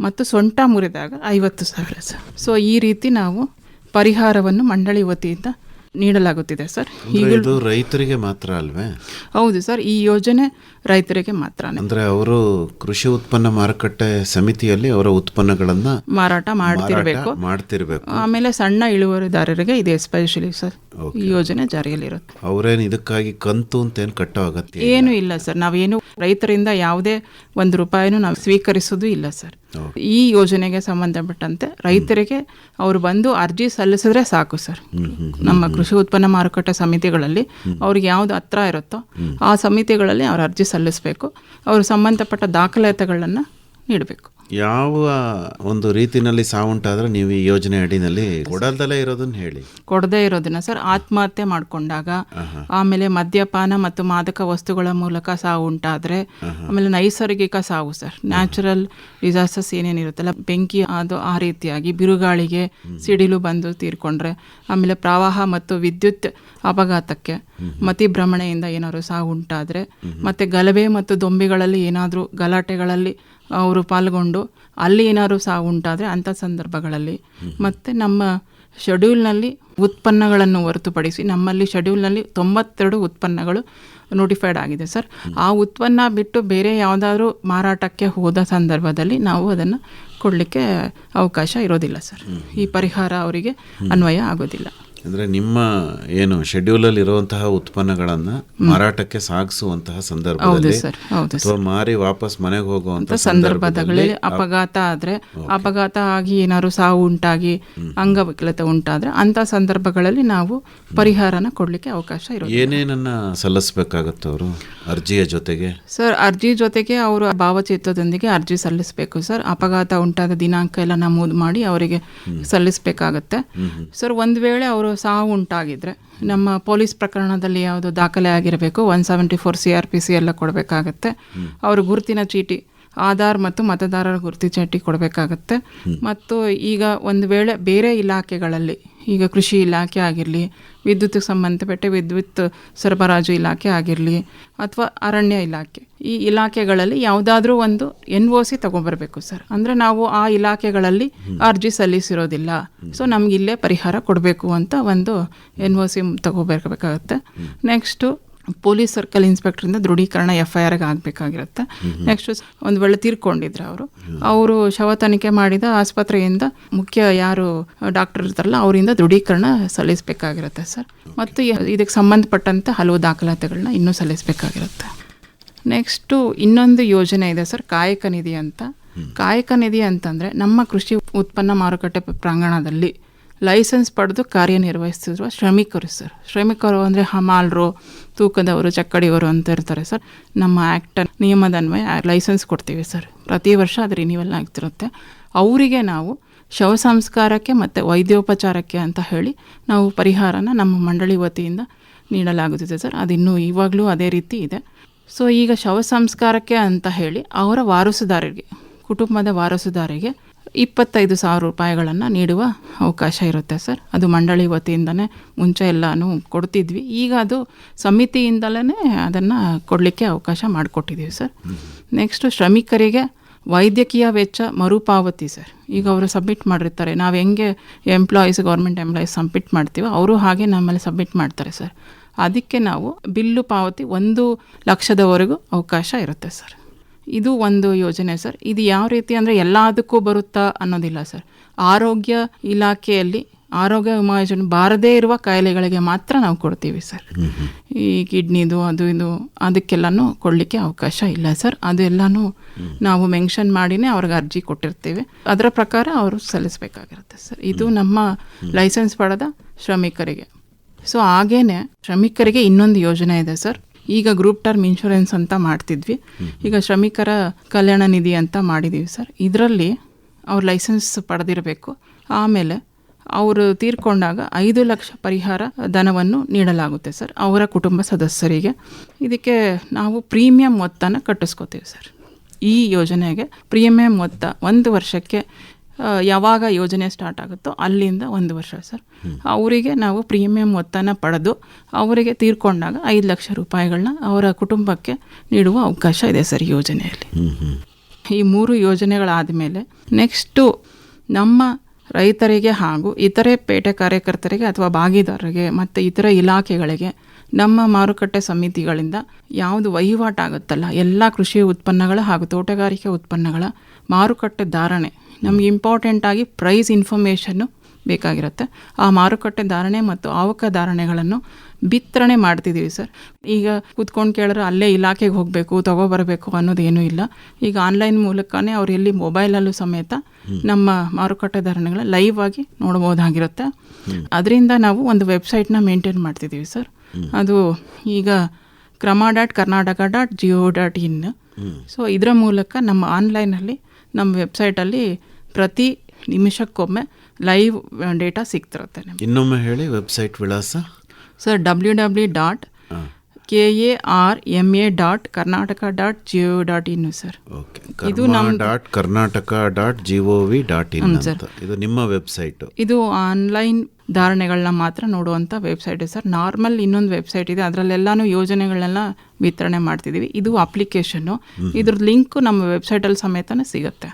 ಮತ್ತು ಸೊಂಟ ಮುರಿದಾಗ 50,000 ಸರ್. ಸೊ ಈ ರೀತಿ ನಾವು ಪರಿಹಾರವನ್ನು ಮಂಡಳಿ ವತಿಯಿಂದ ನೀಡಲಾಗುತ್ತಿದೆ ಸರ್. ಇದು ರೈತರಿಗೆ ಮಾತ್ರ ಅಲ್ವೇ? ಹೌದು ಸರ್, ಈ ಯೋಜನೆ ರೈತರಿಗೆ ಮಾತ್ರ. ಅಂದ್ರೆ ಅವರು ಕೃಷಿ ಉತ್ಪನ್ನ ಮಾರುಕಟ್ಟೆ ಸಮಿತಿಯಲ್ಲಿ ಅವರ ಉತ್ಪನ್ನಗಳನ್ನ ಮಾರಾಟ ಮಾಡ್ತಿರ್ಬೇಕು. ಆಮೇಲೆ ಸಣ್ಣ ಇಳುವರಿದಾರರಿಗೆ ಇದೆ ಎಸ್ಪೆಷಲಿ ಸರ್ ಈ ಯೋಜನೆ ಜಾರಿಯಲ್ಲಿರುತ್ತೆ. ಅವ್ರೇನು ಇದಕ್ಕಾಗಿ ಕಂತು ಅಂತ ಏನು ಕಟ್ಟೋ ಅಗತ್ಯ ಏನು ಇಲ್ಲ ಸರ್. ನಾವೇನು ರೈತರಿಂದ ಯಾವುದೇ ₹1 ನಾವು ಸ್ವೀಕರಿಸೋದು ಇಲ್ಲ ಸರ್. ಈ ಯೋಜನೆಗೆ ಸಂಬಂಧಪಟ್ಟಂತೆ ರೈತರಿಗೆ ಅವರು ಬಂದು ಅರ್ಜಿ ಸಲ್ಲಿಸಿದ್ರೆ ಸಾಕು ಸರ್. ನಮ್ಮ ಕೃಷಿ ಉತ್ಪನ್ನ ಮಾರುಕಟ್ಟೆ ಸಮಿತಿಗಳಲ್ಲಿ ಅವ್ರಿಗೆ ಯಾವ್ದು ಹತ್ರ ಇರುತ್ತೋ ಆ ಸಮಿತಿಗಳಲ್ಲಿ ಅವ್ರು ಅರ್ಜಿ ಸಲ್ಲಿಸಬೇಕು. ಅವರು ಸಂಬಂಧಪಟ್ಟ ದಾಖಲಾತಿಗಳನ್ನು ನೀಡಬೇಕು. ಯಾವ ಒಂದು ರೀತಿನಲ್ಲಿ ಸಾವುಂಟಾದ್ರೆ ನೀವು ಈ ಯೋಜನೆ ಅಡಿನಲ್ಲಿ ಕೊಡಲ್ದಲ್ಲೇ ಇರೋದನ್ನ ಹೇಳಿ. ಕೊಡದೇ ಇರೋದನ್ನ ಸರ್, ಆತ್ಮಹತ್ಯೆ ಮಾಡಿಕೊಂಡಾಗ, ಆಮೇಲೆ ಮದ್ಯಪಾನ ಮತ್ತು ಮಾದಕ ವಸ್ತುಗಳ ಮೂಲಕ ಸಾವು ಉಂಟಾದ್ರೆ, ಆಮೇಲೆ ನೈಸರ್ಗಿಕ ಸಾವು ಸರ್, ನ್ಯಾಚುರಲ್ ಡಿಸಾಸ್ಟರ್ಸ್ ಏನೇನಿರುತ್ತಲ್ಲ, ಬೆಂಕಿ ಅದು ಆ ರೀತಿಯಾಗಿ ಬಿರುಗಾಳಿಗೆ ಸಿಡಿಲು ಬಂದು ತೀರ್ಕೊಂಡ್ರೆ, ಆಮೇಲೆ ಪ್ರವಾಹ ಮತ್ತು ವಿದ್ಯುತ್ ಅಪಘಾತಕ್ಕೆ, ಮತಿಭ್ರಮಣೆಯಿಂದ ಏನಾದ್ರು ಸಾವು ಉಂಟಾದ್ರೆ, ಮತ್ತೆ ಗಲಭೆ ಮತ್ತು ದೊಂಬಿಗಳಲ್ಲಿ ಏನಾದರೂ ಗಲಾಟೆಗಳಲ್ಲಿ ಅವರು ಪಾಲ್ಗೊಂಡು ಅಲ್ಲಿ ಏನಾದ್ರು ಸಾವು ಉಂಟಾದರೆ ಅಂಥ ಸಂದರ್ಭಗಳಲ್ಲಿ, ಮತ್ತು ನಮ್ಮ ಶೆಡ್ಯೂಲ್ನಲ್ಲಿ ಉತ್ಪನ್ನಗಳನ್ನು ಹೊರತುಪಡಿಸಿ ನಮ್ಮಲ್ಲಿ ಶೆಡ್ಯೂಲ್ನಲ್ಲಿ 92 ಉತ್ಪನ್ನಗಳು ನೋಟಿಫೈಡ್ ಆಗಿದೆ ಸರ್. ಆ ಉತ್ಪನ್ನ ಬಿಟ್ಟು ಬೇರೆ ಯಾವುದಾದ್ರೂ ಮಾರಾಟಕ್ಕೆ ಹೋದ ಸಂದರ್ಭದಲ್ಲಿ ನಾವು ಅದನ್ನು ಕೊಡಲಿಕ್ಕೆ ಅವಕಾಶ ಇರೋದಿಲ್ಲ ಸರ್. ಈ ಪರಿಹಾರ ಅವರಿಗೆ ಅನ್ವಯ ಆಗೋದಿಲ್ಲ. ಅಂದರೆ ನಿಮ್ಮ ಏನು ಶೆಡ್ಯೂಲಲ್ಲಿ ಇರುವಂತಹ ಉತ್ಪನ್ನಗಳನ್ನು ಮಾರಾಟಕ್ಕೆ ಸಾಗಿಸುವಂತಹ ಸಂದರ್ಭದಲ್ಲಿ ಅಥವಾ ಮಾರಿ ವಾಪಸ್ ಮನೆಗೆ ಹೋಗುವಂತಹ ಸಂದರ್ಭದಲ್ಲಿ ಅಪಘಾತ ಆದರೆ, ಅಪಘಾತ ಆಗಿ ಏನಾದ್ರು ಸಾವು ಉಂಟಾಗಿ ಅಂಗವಿಕಲತೆ ಉಂಟಾದರೆ ಅಂಥ ಸಂದರ್ಭಗಳಲ್ಲಿ ನಾವು ಪರಿಹಾರನ ಕೊಡಲಿಕ್ಕೆ ಅವಕಾಶ ಇರೋದು. ಏನೇನನ್ನ ಸಲ್ಲಿಸಬೇಕಾಗತ್ತೆ ಅವರು ಅರ್ಜಿಯ ಜೊತೆಗೆ? ಸರ್, ಅರ್ಜಿ ಜೊತೆಗೆ ಅವರು ಭಾವಚಿತ್ರದೊಂದಿಗೆ ಅರ್ಜಿ ಸಲ್ಲಿಸಬೇಕು ಸರ್. ಅಪಘಾತ ಉಂಟಾದ ದಿನಾಂಕ ಎಲ್ಲ ನಮೂದು ಮಾಡಿ ಅವರಿಗೆ ಸಲ್ಲಿಸಬೇಕಾಗತ್ತೆ ಸರ್. ಒಂದು ವೇಳೆ ಅವರು ಸಾವು ಉಂಟಾಗಿದ್ರೆ ನಮ್ಮ ಪೊಲೀಸ್ ಪ್ರಕರಣದಲ್ಲಿ ಯಾವುದು ದಾಖಲೆ ಆಗಿರಬೇಕು, 174 CRPC ಎಲ್ಲ ಕೊಡಬೇಕಾಗತ್ತೆ. ಅವರು ಗುರುತಿನ ಚೀಟಿ, ಆಧಾರ್ ಮತ್ತು ಮತದಾರರ ಗುರುತಿನ ಚೀಟಿ ಕೊಡಬೇಕಾಗತ್ತೆ. ಮತ್ತು ಈಗ ಒಂದು ವೇಳೆ ಬೇರೆ ಇಲಾಖೆಗಳಲ್ಲಿ, ಈಗ ಕೃಷಿ ಇಲಾಖೆ ಆಗಿರಲಿ, ವಿದ್ಯುತ್ಗೆ ಸಂಬಂಧಪಟ್ಟ ವಿದ್ಯುತ್ ಸರಬರಾಜು ಇಲಾಖೆ ಆಗಿರಲಿ, ಅಥವಾ ಅರಣ್ಯ ಇಲಾಖೆ, ಈ ಇಲಾಖೆಗಳಲ್ಲಿ ಯಾವುದಾದ್ರೂ ಒಂದು NOC ತಗೊಂಡ್ಬರ್ಬೇಕು ಸರ್. ಅಂದರೆ ನಾವು ಆ ಇಲಾಖೆಗಳಲ್ಲಿ ಅರ್ಜಿ ಸಲ್ಲಿಸಿರೋದಿಲ್ಲ, ಸೊ ನಮ್ಗೆ ಇಲ್ಲೇ ಪರಿಹಾರ ಕೊಡಬೇಕು ಅಂತ ಒಂದು NOC ತಗೋಬೇಕಾಗತ್ತೆ. ನೆಕ್ಸ್ಟು ಪೊಲೀಸ್ ಸರ್ಕಲ್ ಇನ್ಸ್ಪೆಕ್ಟ್ರಿಂದ ದೃಢೀಕರಣ FIRಗೆ ಆಗಬೇಕಾಗಿರುತ್ತೆ. ನೆಕ್ಸ್ಟ್ ಒಂದು ವೇಳೆ ತೀರ್ಕೊಂಡಿದ್ರೆ ಅವರು ಶವ ತನಿಖೆ ಮಾಡಿದ ಆಸ್ಪತ್ರೆಯಿಂದ ಮುಖ್ಯ ಯಾರು ಡಾಕ್ಟರ್ ಇರ್ತಾರಲ್ಲ ಅವರಿಂದ ದೃಢೀಕರಣ ಸಲ್ಲಿಸಬೇಕಾಗಿರುತ್ತೆ ಸರ್. ಮತ್ತು ಇದಕ್ಕೆ ಸಂಬಂಧಪಟ್ಟಂತೆ ಹಲವು ದಾಖಲಾತಿಗಳನ್ನ ಇನ್ನೂ ಸಲ್ಲಿಸಬೇಕಾಗಿರುತ್ತೆ. ನೆಕ್ಸ್ಟು ಇನ್ನೊಂದು ಯೋಜನೆ ಇದೆ ಸರ್, ಕಾಯಕ ನಿಧಿ ಅಂತ. ಕಾಯಕ ನಿಧಿ ಅಂತಂದರೆ ನಮ್ಮ ಕೃಷಿ ಉತ್ಪನ್ನ ಮಾರುಕಟ್ಟೆ ಪ್ರಾಂಗಣದಲ್ಲಿ ಲೈಸೆನ್ಸ್ ಪಡೆದು ಕಾರ್ಯನಿರ್ವಹಿಸ್ತಿರುವ ಶ್ರಮಿಕರು ಸರ್. ಶ್ರಮಿಕರು ಅಂದರೆ ಹಮಾಲರು, ತೂಕದವರು, ಚಕ್ಕಡಿಯವರು ಅಂತ ಇರ್ತಾರೆ ಸರ್. ನಮ್ಮ ಆ್ಯಕ್ಟ್ ನಿಯಮದನ್ವಯ ಲೈಸೆನ್ಸ್ ಕೊಡ್ತೀವಿ ಸರ್. ಪ್ರತಿ ವರ್ಷ ಅದು ರಿನ್ಯೂವಲ್ ಆಗ್ತಿರುತ್ತೆ. ಅವರಿಗೆ ನಾವು ಶವ ಸಂಸ್ಕಾರಕ್ಕೆ ಮತ್ತು ವೈದ್ಯೋಪಚಾರಕ್ಕೆ ಅಂತ ಹೇಳಿ ನಾವು ಪರಿಹಾರನ ನಮ್ಮ ಮಂಡಳಿ ವತಿಯಿಂದ ನೀಡಲಾಗುತ್ತಿದೆ ಸರ್. ಅದಿನ್ನೂ ಇವಾಗಲೂ ಅದೇ ರೀತಿ ಇದೆ. ಸೊ ಈಗ ಶವ ಸಂಸ್ಕಾರಕ್ಕೆ ಅಂತ ಹೇಳಿ ಅವರ ವಾರಸುದಾರರಿಗೆ, ಕುಟುಂಬದ ವಾರಸುದಾರಿಗೆ 25,000 ರೂಪಾಯಿಗಳನ್ನು ನೀಡುವ ಅವಕಾಶ ಇರುತ್ತೆ ಸರ್. ಅದು ಮಂಡಳಿ ವತಿಯಿಂದನೇ ಮುಂಚೆ ಎಲ್ಲನೂ ಕೊಡ್ತಿದ್ವಿ, ಈಗ ಅದು ಸಮಿತಿಯಿಂದಲೇ ಅದನ್ನು ಕೊಡಲಿಕ್ಕೆ ಅವಕಾಶ ಮಾಡಿಕೊಟ್ಟಿದ್ದೀವಿ ಸರ್. ನೆಕ್ಸ್ಟು ಶ್ರಮಿಕರಿಗೆ ವೈದ್ಯಕೀಯ ವೆಚ್ಚ ಮರುಪಾವತಿ ಸರ್. ಈಗ ಅವರು ಸಬ್ಮಿಟ್ ಮಾಡಿರ್ತಾರೆ, ನಾವು ಹೆಂಗೆ ಗೌರ್ಮೆಂಟ್ ಎಂಪ್ಲಾಯೀಸ್ ಸಬ್ಮಿಟ್ ಮಾಡ್ತೀವೋ ಅವರು ಹಾಗೆ ನಮ್ಮಲ್ಲಿ ಸಬ್ಮಿಟ್ ಮಾಡ್ತಾರೆ ಸರ್. ಅದಕ್ಕೆ ನಾವು ಬಿಲ್ಲು ಪಾವತಿ 1 ಲಕ್ಷದವರೆಗೂ ಅವಕಾಶ ಇರುತ್ತೆ ಸರ್. ಇದು ಒಂದು ಯೋಜನೆ ಸರ್. ಇದು ಯಾವ ರೀತಿ ಅಂದರೆ ಎಲ್ಲದಕ್ಕೂ ಬರುತ್ತಾ ಅನ್ನೋದಿಲ್ಲ ಸರ್. ಆರೋಗ್ಯ ಇಲಾಖೆಯಲ್ಲಿ ಆರೋಗ್ಯ ವಿಮಾ ಯೋಜನೆ ಬಾರದೇ ಇರುವ ಕಾಯಿಲೆಗಳಿಗೆ ಮಾತ್ರ ನಾವು ಕೊಡ್ತೀವಿ ಸರ್. ಈ ಕಿಡ್ನಿದು ಅದು ಇದು ಅದಕ್ಕೆಲ್ಲನೂ ಕೊಡಲಿಕ್ಕೆ ಅವಕಾಶ ಇಲ್ಲ ಸರ್. ಅದೆಲ್ಲನೂ ನಾವು ಮೆನ್ಷನ್ ಮಾಡಿನೇ ಅವ್ರಿಗೆ ಅರ್ಜಿ ಕೊಟ್ಟಿರ್ತೀವಿ, ಅದರ ಪ್ರಕಾರ ಅವರು ಸಲ್ಲಿಸಬೇಕಾಗಿರುತ್ತೆ ಸರ್. ಇದು ನಮ್ಮ ಲೈಸೆನ್ಸ್ ಪಡೆದ ಶ್ರಮಿಕರಿಗೆ. ಸೊ ಹಾಗೇನೆ ಶ್ರಮಿಕರಿಗೆ ಇನ್ನೊಂದು ಯೋಜನೆ ಇದೆ ಸರ್. ಈಗ ಗ್ರೂಪ್ ಟರ್ಮ್ ಇನ್ಶೂರೆನ್ಸ್ ಅಂತ ಮಾಡ್ತಿದ್ವಿ, ಈಗ ಶ್ರಮಿಕರ ಕಲ್ಯಾಣ ನಿಧಿ ಅಂತ ಮಾಡಿದ್ದೀವಿ ಸರ್. ಇದರಲ್ಲಿ ಅವ್ರ ಲೈಸೆನ್ಸ್ ಪಡೆದಿರಬೇಕು. ಆಮೇಲೆ ಅವರು ತೀರ್ಕೊಂಡಾಗ 5 ಲಕ್ಷ ಪರಿಹಾರ ಧನವನ್ನು ನೀಡಲಾಗುತ್ತೆ ಸರ್ ಅವರ ಕುಟುಂಬ ಸದಸ್ಯರಿಗೆ. ಇದಕ್ಕೆ ನಾವು ಪ್ರೀಮಿಯಂ ಮೊತ್ತನ ಕಟ್ಟಿಸ್ಕೋತೀವಿ ಸರ್. ಈ ಯೋಜನೆಗೆ ಪ್ರೀಮಿಯಂ ಮೊತ್ತ 1 ವರ್ಷಕ್ಕೆ ಯಾವಾಗ ಯೋಜನೆ ಸ್ಟಾರ್ಟ್ ಆಗುತ್ತೋ ಅಲ್ಲಿಂದ 1 ವರ್ಷ ಸರ್. ಅವರಿಗೆ ನಾವು ಪ್ರೀಮಿಯಂ ಮೊತ್ತನ ಪಡೆದು ಅವರಿಗೆ ತೀರ್ಕೊಂಡಾಗ 5 ಲಕ್ಷ ರೂಪಾಯಿಗಳನ್ನ ಅವರ ಕುಟುಂಬಕ್ಕೆ ನೀಡುವ ಅವಕಾಶ ಇದೆ ಸರ್ ಯೋಜನೆಯಲ್ಲಿ. ಈ 3 ಯೋಜನೆಗಳಾದ ಮೇಲೆ ನೆಕ್ಸ್ಟು ನಮ್ಮ ರೈತರಿಗೆ ಹಾಗೂ ಇತರೆ ಪೇಟೆ ಕಾರ್ಯಕರ್ತರಿಗೆ ಅಥವಾ ಭಾಗಿದಾರರಿಗೆ ಮತ್ತು ಇತರ ಇಲಾಖೆಗಳಿಗೆ ನಮ್ಮ ಮಾರುಕಟ್ಟೆ ಸಮಿತಿಗಳಿಂದ ಯಾವುದು ವಹಿವಾಟಾಗುತ್ತಲ್ಲ ಎಲ್ಲ ಕೃಷಿ ಉತ್ಪನ್ನಗಳ ಹಾಗೂ ತೋಟಗಾರಿಕೆ ಉತ್ಪನ್ನಗಳ ಮಾರುಕಟ್ಟೆ ಧಾರಣೆ ನಮಗೆ ಇಂಪಾರ್ಟೆಂಟಾಗಿ ಪ್ರೈಸ್ ಇನ್ಫಾರ್ಮೇಷನ್ನು ಬೇಕಾಗಿರುತ್ತೆ. ಆ ಮಾರುಕಟ್ಟೆ ಧಾರಣೆ ಮತ್ತು ಆವಕ ಧಾರಣೆಗಳನ್ನು ಬಿತ್ತರಣೆ ಮಾಡ್ತಿದ್ದೀವಿ ಸರ್. ಈಗ ಕೂತ್ಕೊಂಡು ಕೇಳಿದ್ರೆ ಅಲ್ಲೇ ಇಲಾಖೆಗೆ ಹೋಗಬೇಕು ತಗೊಬರಬೇಕು ಅನ್ನೋದೇನೂ ಇಲ್ಲ. ಈಗ ಆನ್ಲೈನ್ ಮೂಲಕನೇ ಅವ್ರು ಎಲ್ಲಿ ಮೊಬೈಲಲ್ಲೂ ಸಮೇತ ನಮ್ಮ ಮಾರುಕಟ್ಟೆ ಧಾರಣೆಗಳ ಲೈವ್ ಆಗಿ ನೋಡ್ಬೋದಾಗಿರುತ್ತೆ. ಅದರಿಂದ ನಾವು ಒಂದು ವೆಬ್ಸೈಟ್ನ ಮೇಂಟೈನ್ ಮಾಡ್ತಿದ್ದೀವಿ ಸರ್. ಅದು ಈಗ krama.karnataka.go.in. ಸೊ ಇದರ ಮೂಲಕ ನಮ್ಮ ಆನ್ಲೈನಲ್ಲಿ ನಮ್ಮ ವೆಬ್ಸೈಟಲ್ಲಿ ಪ್ರತಿ ನಿಮಿಷಕ್ಕೊಮ್ಮೆ ಲೈವ್ ಡೇಟಾ ಸಿಗ್ತಿರುತ್ತೆ ನಿಮಗೆ. ಇನ್ನೊಮ್ಮೆ ಹೇಳಿ ವೆಬ್ಸೈಟ್ ವಿಳಾಸ. Sir www.karma.karnataka.go.in sir. ಇದು karma.karnataka.gov.in ಇದು ನಿಮ್ಮ ವೆಬ್ಸೈಟ್. ಇದು ಆನ್ಲೈನ್ ಧಾರಣೆಗಳನ್ನ ಮಾತ್ರ ನೋಡುವಂಥ ವೆಬ್ಸೈಟ್ ಸರ್. ನಾರ್ಮಲ್ ಇನ್ನೊಂದು ವೆಬ್ಸೈಟ್ ಇದೆ, ಅದರಲ್ಲೆಲ್ಲಾನು ಯೋಜನೆಗಳನ್ನೆಲ್ಲ ವಿತರಣೆ ಮಾಡ್ತಿದ್ದೀವಿ. ಇದು ಅಪ್ಲಿಕೇಶನ್ನು, ಇದ್ರ ಲಿಂಕು ನಮ್ಮ ವೆಬ್ಸೈಟಲ್ಲಿ ಸಮೇತನೇ ಸಿಗುತ್ತೆ.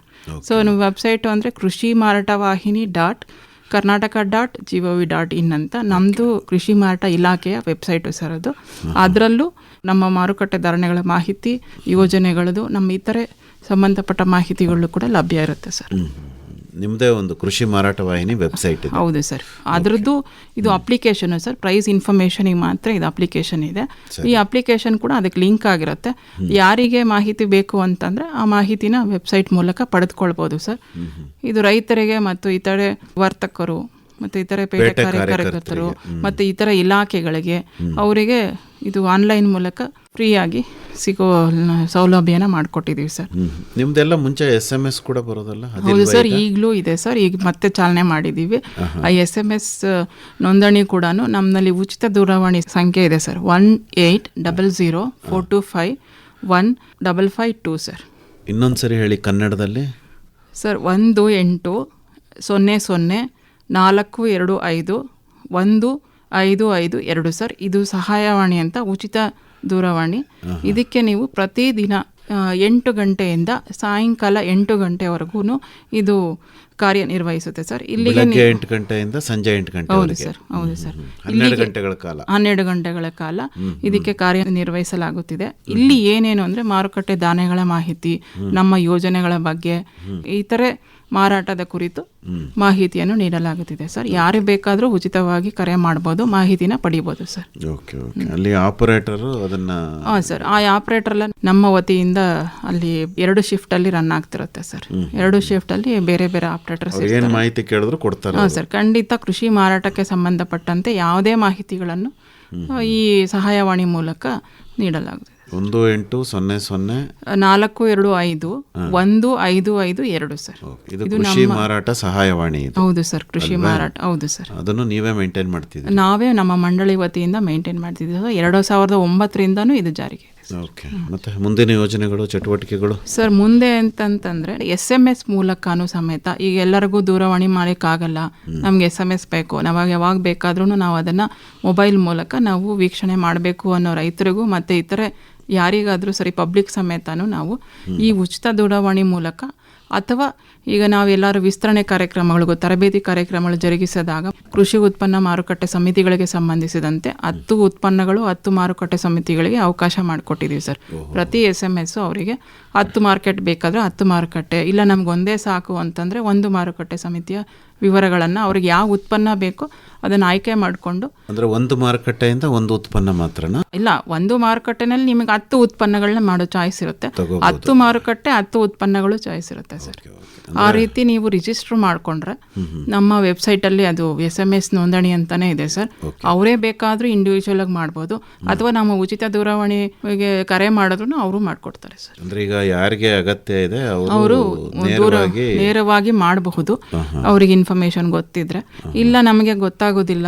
ಸೊ ನಮ್ಮ ವೆಬ್ಸೈಟು ಅಂದರೆ ಕೃಷಿ ಮಾರಾಟ ವಾಹಿನಿ .karnataka.gov.in ಅಂತ ನಮ್ಮದು ಕೃಷಿ ಮಾರಾಟ ಇಲಾಖೆಯ ವೆಬ್ಸೈಟು ಸರ್. ಅದು ಅದರಲ್ಲೂ ನಮ್ಮ ಮಾರುಕಟ್ಟೆ ಧಾರಣೆಗಳ ಮಾಹಿತಿ, ಯೋಜನೆಗಳದು, ನಮ್ಮ ಇತರೆ ಸಂಬಂಧಪಟ್ಟ ಮಾಹಿತಿಗಳು ಕೂಡ ಲಭ್ಯ ಇರುತ್ತೆ ಸರ್. ನಿಮ್ಮದೇ ಒಂದು ಕೃಷಿ ಮಾರಾಟ ವಾಹಿನಿ ವೆಬ್ಸೈಟ್ ಇದೆ. ಹೌದು ಸರ್. ಅದರದ್ದು ಇದು ಅಪ್ಲಿಕೇಶನ್ ಸರ್. ಪ್ರೈಸ್ ಇನ್ಫಾರ್ಮೇಷನಿಗೆ ಮಾತ್ರ ಇದು ಅಪ್ಲಿಕೇಶನ್ ಇದೆ. ಈ ಅಪ್ಲಿಕೇಶನ್ ಕೂಡ ಅದಕ್ಕೆ ಲಿಂಕ್ ಆಗಿರುತ್ತೆ. ಯಾರಿಗೆ ಮಾಹಿತಿ ಬೇಕು ಅಂತಂದರೆ ಆ ಮಾಹಿತಿನ ವೆಬ್ಸೈಟ್ ಮೂಲಕ ಪಡೆದುಕೊಳ್ಬೋದು ಸರ್. ಇದು ರೈತರಿಗೆ ಮತ್ತು ಇತರೆ ವರ್ತಕರು ಮತ್ತು ಇತರೆ ಪೇಟೆ ಕಾರ್ಯಕರ್ತರು ಮತ್ತು ಇತರ ಇಲಾಖೆಗಳಿಗೆ ಅವರಿಗೆ ಇದು ಆನ್ಲೈನ್ ಮೂಲಕ ಫ್ರೀಯಾಗಿ ಸಿಗೋ ಸೌಲಭ್ಯನ ಮಾಡಿಕೊಟ್ಟಿದ್ದೀವಿ ಸರ್. ನಿಮ್ದೆಲ್ಲ ಮುಂಚೆ SMS ಕೂಡ ಬರೋದಲ್ಲ? ಹೌದು ಸರ್, ಈಗಲೂ ಇದೆ ಸರ್. ಈಗ ಮತ್ತೆ ಚಾಲನೆ ಮಾಡಿದ್ದೀವಿ. ಆ SMS ನೋಂದಣಿ ಕೂಡ ನಮ್ಮಲ್ಲಿ ಉಚಿತ ದೂರವಾಣಿ ಸಂಖ್ಯೆ ಇದೆ ಸರ್. 180042515552 ಸರ್. ಇನ್ನೊಂದ್ಸರಿ ಹೇಳಿ ಕನ್ನಡದಲ್ಲಿ ಸರ್. 180042515552 ಸರ್. ಇದು ಸಹಾಯವಾಣಿ ಅಂತ ಉಚಿತ ದೂರವಾಣಿ. ಇದಕ್ಕೆ ನೀವು ಪ್ರತಿದಿನ 8 ಗಂಟೆಯಿಂದ ಸಾಯಂಕಾಲ 8 ಗಂಟೆವರೆಗೂ ಇದು ಕಾರ್ಯನಿರ್ವಹಿಸುತ್ತೆ ಸರ್. ಇಲ್ಲಿಗೆ 8 ಗಂಟೆಯಿಂದ ಸಂಜೆ 8 ಗಂಟೆ. ಹೌದು ಸರ್. ಹೌದು ಸರ್. 12 ಗಂಟೆಗಳ ಕಾಲ ಇದಕ್ಕೆ ಕಾರ್ಯನಿರ್ವಹಿಸಲಾಗುತ್ತಿದೆ. ಇಲ್ಲಿ ಏನೇನು ಅಂದರೆ ಮಾರುಕಟ್ಟೆ ಧಾನ್ಯಗಳ ಮಾಹಿತಿ, ನಮ್ಮ ಯೋಜನೆಗಳ ಬಗ್ಗೆ, ಇತರೆ ಮಾರಾಟದ ಕುರಿತು ಮಾಹಿತಿಯನ್ನು ನೀಡಲಾಗುತ್ತಿದೆ ಸರ್. ಯಾರು ಬೇಕಾದರೂ ಉಚಿತವಾಗಿ ಕರೆ ಮಾಡ್ಬೋದು, ಮಾಹಿತಿನ ಪಡಿಬೋದು ಸರ್. Okay okay. ಅಲ್ಲಿ ಆಪರೇಟರು ಅದನ್ನು ಹಾಂ ಸರ್. ಆ ಆಪರೇಟರ್ಲ್ಲ ನಮ್ಮ ವತಿಯಿಂದ ಅಲ್ಲಿ 2 ಶಿಫ್ಟಲ್ಲಿ ರನ್ ಆಗ್ತಿರುತ್ತೆ ಸರ್. 2 ಶಿಫ್ಟಲ್ಲಿ ಬೇರೆ ಬೇರೆ ಆಪರೇಟರ್ಸ್ ಏನು ಮಾಹಿತಿ ಕೇಳಿದ್ರು ಕೊಡ್ತಾರೆ. ಹಾಂ ಸರ್. ಖಂಡಿತ ಕೃಷಿ ಮಾರಾಟಕ್ಕೆ ಸಂಬಂಧಪಟ್ಟಂತೆ ಯಾವುದೇ ಮಾಹಿತಿಗಳನ್ನು ಈ ಸಹಾಯವಾಣಿ ಮೂಲಕ ನೀಡಲಾಗುತ್ತದೆ. 180042515552 ಸರ್. ಇದು ಕೃಷಿ ಮಾರಾಟ ಸಹಾಯವಾಣಿ. ಹೌದು ಸರ್. ಕೃಷಿ ಮಾರಾಟ. ಹೌದು ಸರ್. ಅದನ್ನು ನೀವೇ ಮೇಂಟೈನ್ ಮಾಡ್ತಿದ್ದೀವಿ? ನಾವೇ ನಮ್ಮ ಮಂಡಳಿ ವತಿಯಿಂದ ಮೇಂಟೈನ್ ಮಾಡ್ತಿದ್ದೀವಿ. 2009ರಿಂದನೂ ಇದು ಜಾರಿಗೆ ಇದೆ. ಓಕೆ. ಮತ್ತೆ ಮುಂದಿನ ಯೋಜನೆಗಳು, ಚಟುವಟಿಕೆಗಳು ಸರ್? ಮುಂದೆ ಅಂತಂತಂದರೆ SMS ಮೂಲಕನೂ ಸಮೇತ ಈಗ ಎಲ್ಲರಿಗೂ ದೂರವಾಣಿ ಮಾಡೋಕ್ಕಾಗಲ್ಲ, ನಮಗೆ SMS ಬೇಕು, ನಾವಾಗ ಯಾವಾಗ ಬೇಕಾದ್ರೂ ನಾವು ಅದನ್ನು ಮೊಬೈಲ್ ಮೂಲಕ ನಾವು ವೀಕ್ಷಣೆ ಮಾಡಬೇಕು ಅನ್ನೋ ರೈತರಿಗೂ ಮತ್ತು ಇತರೆ ಯಾರಿಗಾದರೂ ಸರಿ ಪಬ್ಲಿಕ್ ಸಮೇತನೂ ನಾವು ಈ ಉಚಿತ ದೂರವಾಣಿ ಮೂಲಕ ಅಥವಾ ಈಗ ನಾವೆಲ್ಲರೂ ವಿಸ್ತರಣೆ ಕಾರ್ಯಕ್ರಮಗಳಿಗೂ ತರಬೇತಿ ಕಾರ್ಯಕ್ರಮಗಳು ಜರುಗಿಸಿದಾಗ ಕೃಷಿ ಉತ್ಪನ್ನ ಮಾರುಕಟ್ಟೆ ಸಮಿತಿಗಳಿಗೆ ಸಂಬಂಧಿಸಿದಂತೆ 10 ಉತ್ಪನ್ನಗಳು 10 ಮಾರುಕಟ್ಟೆ ಸಮಿತಿಗಳಿಗೆ ಅವಕಾಶ ಮಾಡಿಕೊಟ್ಟಿದ್ದೀವಿ ಸರ್. ಪ್ರತಿ SMS ಅವರಿಗೆ 10 ಮಾರ್ಕೆಟ್ ಬೇಕಾದರೆ 10 ಮಾರುಕಟ್ಟೆ, ಇಲ್ಲ ನಮಗೊಂದೇ ಸಾಕು ಅಂತಂದರೆ 1 ಮಾರುಕಟ್ಟೆ ಸಮಿತಿಯ ವಿವರಗಳನ್ನು ಅವ್ರಿಗೆ ಯಾವ ಉತ್ಪನ್ನ ಬೇಕೋ ಅದನ್ನು ಆಯ್ಕೆ ಮಾಡಿಕೊಂಡು. ಅಂದರೆ 1 ಮಾರುಕಟ್ಟೆಯಿಂದ 1 ಉತ್ಪನ್ನ ಮಾತ್ರನಾ? ಇಲ್ಲ, 1 ಮಾರುಕಟ್ಟೆನಲ್ಲಿ ನಿಮಗೆ 10 ಉತ್ಪನ್ನಗಳನ್ನ ಮಾಡೋ ಚಾಯ್ಸ್ ಇರುತ್ತೆ. 10 ಮಾರುಕಟ್ಟೆ 10 ಉತ್ಪನ್ನಗಳು ಚಾಯ್ಸ್ ಇರುತ್ತೆ ಸರ್. ಆ ರೀತಿ ನೀವು ರಿಜಿಸ್ಟರ್ ಮಾಡಿಕೊಂಡ್ರೆ ನಮ್ಮ ವೆಬ್ಸೈಟಲ್ಲಿ ಅದು SMS ನೋಂದಣಿ ಅಂತಾನೆ ಇದೆ ಸರ್. ಅವರೇ ಬೇಕಾದರೂ ಇಂಡಿವಿಜುವಲ್ ಆಗಿ ಮಾಡ್ಬೋದು ಅಥವಾ ನಮ್ಮ ಉಚಿತ ದೂರವಾಣಿಗೆ ಕರೆ ಮಾಡಿದ್ರು ಅವರು ಮಾಡಿಕೊಡ್ತಾರೆ ಸರ್. ಅಂದರೆ ಈಗ ಯಾರಿಗೆ ಅಗತ್ಯ ಇದೆ ಅವರು ನೇರವಾಗಿ ಮಾಡಬಹುದು, ಅವರಿಗೆ ಇನ್ಫಾರ್ಮೇಶನ್ ಗೊತ್ತಿದ್ರೆ. ಇಲ್ಲ ನಮಗೆ ಗೊತ್ತಾಗೋದಿಲ್ಲ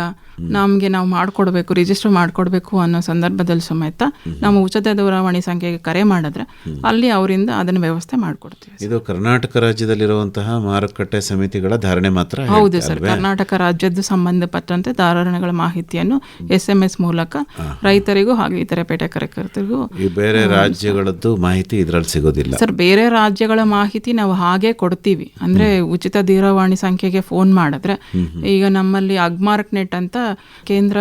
ನಮಗೆ ನಾವು ಮಾಡಿಕೊಡ್ಬೇಕು, ರಿಜಿಸ್ಟರ್ ಮಾಡಿಕೊಡ್ಬೇಕು ಅನ್ನೋ ಸಂದರ್ಭದಲ್ಲಿ ಸಮೇತ ನಾವು ಉಚಿತ ದೂರವಾಣಿ ಸಂಖ್ಯೆಗೆ ಕರೆ ಮಾಡಿದ್ರೆ ಅಲ್ಲಿ ಅವರಿಂದ ಅದನ್ನು ವ್ಯವಸ್ಥೆ ಮಾಡಿಕೊಡ್ತೀವಿ. ಇದು ಕರ್ನಾಟಕ ರಾಜ್ಯದಲ್ಲಿರುವಂತಹ ಮಾರುಕಟ್ಟೆ ಸಮಿತಿಗಳ ಧಾರಣೆ ಮಾತ್ರ? ಹೌದು ಸರ್, ಕರ್ನಾಟಕ ರಾಜ್ಯದ್ದು ಸಂಬಂಧಪಟ್ಟಂತೆ ಧಾರಣೆಗಳ ಮಾಹಿತಿಯನ್ನು SMS ಮೂಲಕ ರೈತರಿಗೂ ಹಾಗೂ ಇತರೆ ಪೇಟೆ ಕಾರ್ಯಕರ್ತರಿಗೂ. ಈ ಬೇರೆ ರಾಜ್ಯಗಳದ್ದು ಮಾಹಿತಿ ಇದರಲ್ಲಿ ಸಿಗೋದಿಲ್ಲ ಸರ್? ಬೇರೆ ರಾಜ್ಯಗಳ ಮಾಹಿತಿ ನಾವು ಹಾಗೆ ಕೊಡ್ತೀವಿ. ಅಂದ್ರೆ ಉಚಿತ ದೂರವಾಣಿ ಸಂಖ್ಯೆಗೆ ಫೋನ್ ಮಾಡಿದ್ರೆ, ಈಗ ನಮ್ಮಲ್ಲಿ ಅಗ್ಮಾರ್ಕ್ ನೆಟ್ ಅಂತ ಕೇಂದ್ರ